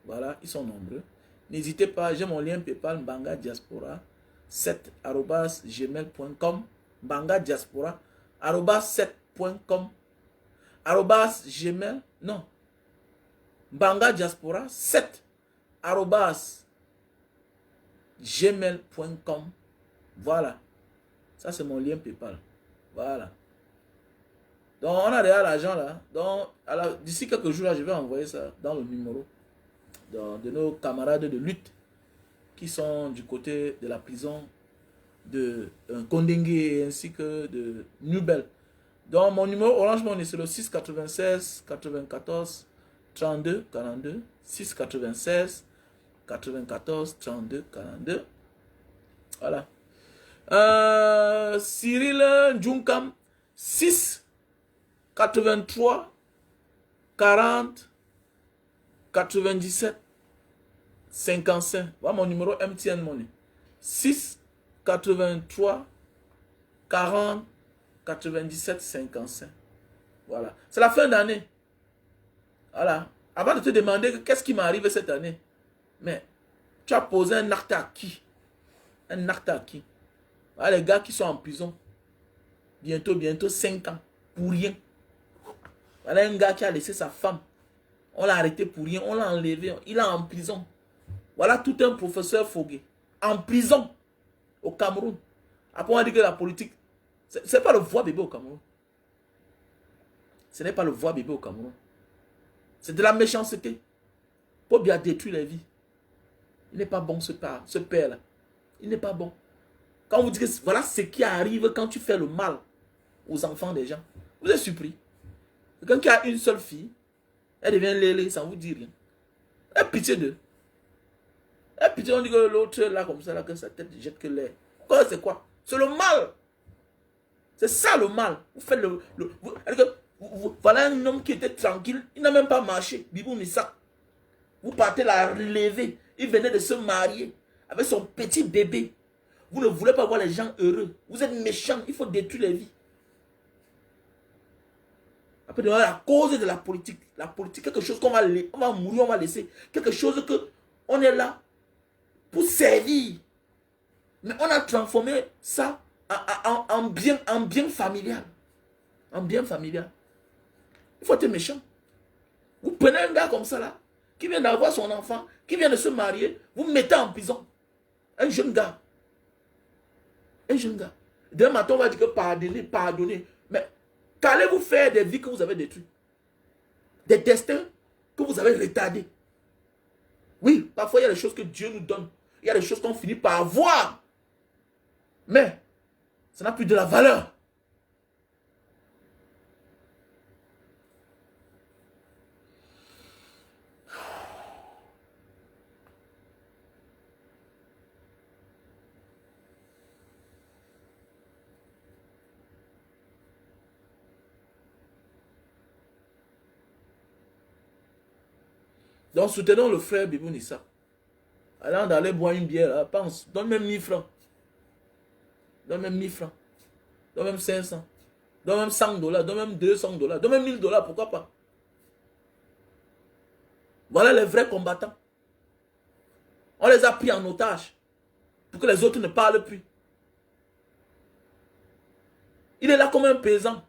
Voilà. Ils sont nombreux. N'hésitez pas, j'ai mon lien PayPal Mbanga Diaspora 7@gmail.com Mbanga Diaspora 7.com @gmail non Mbanga Diaspora 7@gmail.com. Voilà. Ça c'est mon lien PayPal. Voilà. Donc on a déjà l'argent là. Donc d'ici quelques jours là, je vais envoyer ça dans le numéro de nos camarades de lutte qui sont du côté de la prison de Kondengé ainsi que de Nubel. Donc mon numéro Orange Money c'est le 696 94 32 42 696 94 32 42. Voilà. Cyril Djunkam 6 83 40 97 55. Voilà mon numéro MTN Money. 6 83 40 97 55. Voilà. C'est la fin d'année. Voilà. Avant de te demander qu'est-ce qui m'arrive cette année, mais tu as posé un acte à qui? Un acte à qui? Voilà les gars qui sont en prison. Bientôt 5 ans. Pour rien. Voilà un gars qui a laissé sa femme. On l'a arrêté pour rien. On l'a enlevé. Il est en prison. Voilà tout un professeur Fogué. En prison. Au Cameroun. Après on a dit que la politique. Ce n'est pas le voix bébé au Cameroun. Ce n'est pas le voix bébé au Cameroun. C'est de la méchanceté. Pour bien détruire les vies. Il n'est pas bon ce père-là. Il n'est pas bon. Quand vous dites que voilà ce qui arrive quand tu fais le mal aux enfants des gens. Vous êtes surpris. Quelqu'un qui a une seule fille, elle devient lélé, ça ne vous dit rien. Ayez pitié d'eux. Et puis on dit que l'autre là, comme ça, là, que sa tête jette que l'air. C'est quoi? C'est le mal. C'est ça le mal. Vous faites voilà un homme qui était tranquille. Il n'a même pas marché. Bibou Nissa. Vous partez la relever. Il venait de se marier avec son petit bébé. Vous ne voulez pas voir les gens heureux. Vous êtes méchants. Il faut détruire les vies. Après, la cause de la politique. La politique, quelque chose qu'on va mourir, on va laisser. Quelque chose que on est là pour servir. Mais on a transformé ça en bien familial. En bien familial. Il faut être méchant. Vous prenez un gars comme ça là, qui vient d'avoir son enfant, qui vient de se marier, vous mettez en prison. Un jeune gars. Un jeune gars. Demain matin, on va dire que pardonnez, pardonnez. Mais qu'allez-vous faire des vies que vous avez détruites? Des destins que vous avez retardés. Oui, parfois il y a des choses que Dieu nous donne. Il y a des choses qu'on finit par avoir. Mais ça n'a plus de la valeur. Donc soutenons le frère Bibou Nissa. Allant d'aller boire une bière, là, pense, donne même 1000 francs. Donne même 1000 francs. Donne même 500. Donne même $100. Donne même $200. Donne même $1000, pourquoi pas? Voilà les vrais combattants. On les a pris en otage pour que les autres ne parlent plus. Il est là comme un paysan.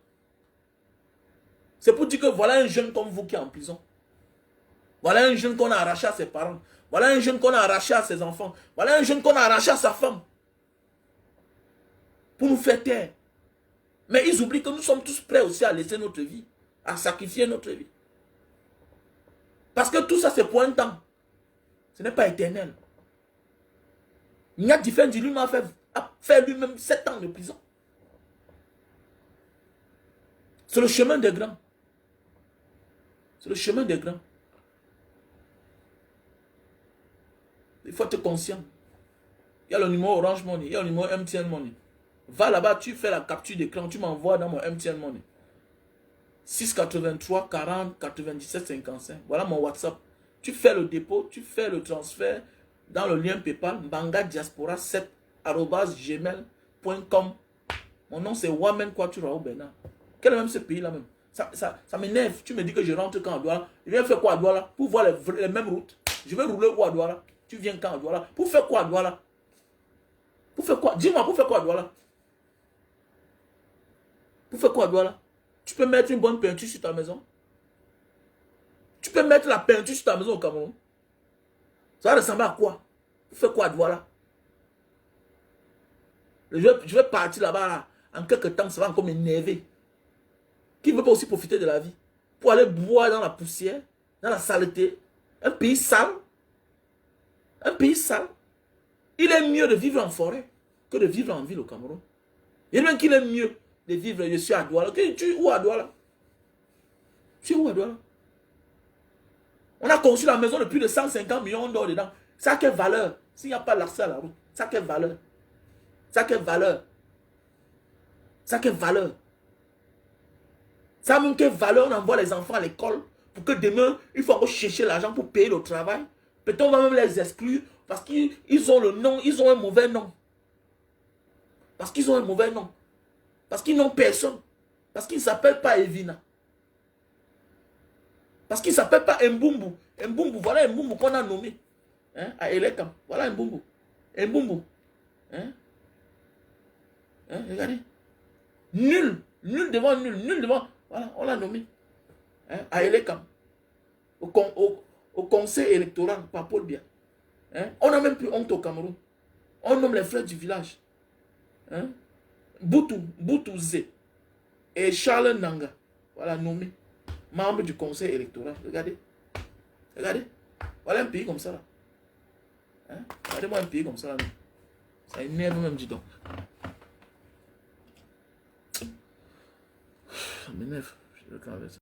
C'est pour dire que voilà un jeune comme vous qui est en prison. Voilà un jeune qu'on a arraché à ses parents. Voilà un jeune qu'on a arraché à ses enfants. Voilà un jeune qu'on a arraché à sa femme. Pour nous faire taire. Mais ils oublient que nous sommes tous prêts aussi à laisser notre vie. À sacrifier notre vie. Parce que tout ça c'est pour un temps. Ce n'est pas éternel. Nia Diffendi lui m'a fait lui-même 7 ans de prison. C'est le chemin des grands. C'est le chemin des grands. Il faut être conscient. Il y a le numéro Orange Money, il y a le numéro MTN Money. Va là-bas, tu fais la capture d'écran, tu m'envoies dans mon MTN Money. 683 40 97 55. Voilà mon WhatsApp. Tu fais le dépôt, tu fais le transfert dans le lien PayPal, mbangadiaspora7@gmail.com. Mon nom c'est Wamen Kwaturao Bernard. Quel est même ce pays-là même? Ça m'énerve. Tu me dis que je rentre quand à Douala. Je viens faire quoi à Douala? Pour voir les mêmes routes. Je vais rouler où à Douala? Tu viens quand à Douala? Pour faire quoi à Douala? Pour faire quoi? Dis-moi, pour faire quoi à Douala? Pour faire quoi à Douala? Tu peux mettre une bonne peinture sur ta maison? Tu peux mettre la peinture sur ta maison au Cameroun? Ça va ressembler à quoi? Pour faire quoi à Douala? Je vais partir là-bas là. En quelques temps, ça va encore m'énerver. Qui ne veut pas aussi profiter de la vie? Pour aller boire dans la poussière, dans la saleté. Un pays sale. Un pays sale. Il est mieux de vivre en forêt que de vivre en ville au Cameroun. Il y a même qu'il est mieux de vivre, je suis à Douala. Tu es où à Douala? Tu es où à Douala? On a conçu la maison de plus de 150 millions d'euros dedans. Ça a quelle valeur? S'il n'y a pas l'accès à la route, ça a quelle valeur? Ça a quelle valeur? Ça a quelle valeur? Ça a même quelle valeur? On envoie les enfants à l'école pour que demain, il faut encore chercher l'argent pour payer le travail. Peut-être on va même les exclure parce qu'ils ont le nom, ils ont un mauvais nom. Parce qu'ils ont un mauvais nom. Parce qu'ils n'ont personne. Parce qu'ils ne s'appellent pas Evina. Parce qu'ils ne s'appellent pas Mbumbu. Mbumbu, voilà Mbumbu qu'on a nommé. Hein, à Elekam. Voilà Mbumbu. Mbumbu. Hein? Hein, regardez. Nul. Nul devant nul. Nul devant. Voilà, on l'a nommé. Hein, à Elekam. Au conseil électoral, par Paul Biya. Hein? On n'a même plus honte au Cameroun. On nomme les frères du village. Hein? Boutou Zé et Charles Nanga. Voilà, nommé. Membre du conseil électoral. Regardez. Regardez. Voilà un pays comme ça là. Hein? Regardez-moi un pays comme ça là. Ça énerve même, dis donc. Ça m'énerve. Je vais le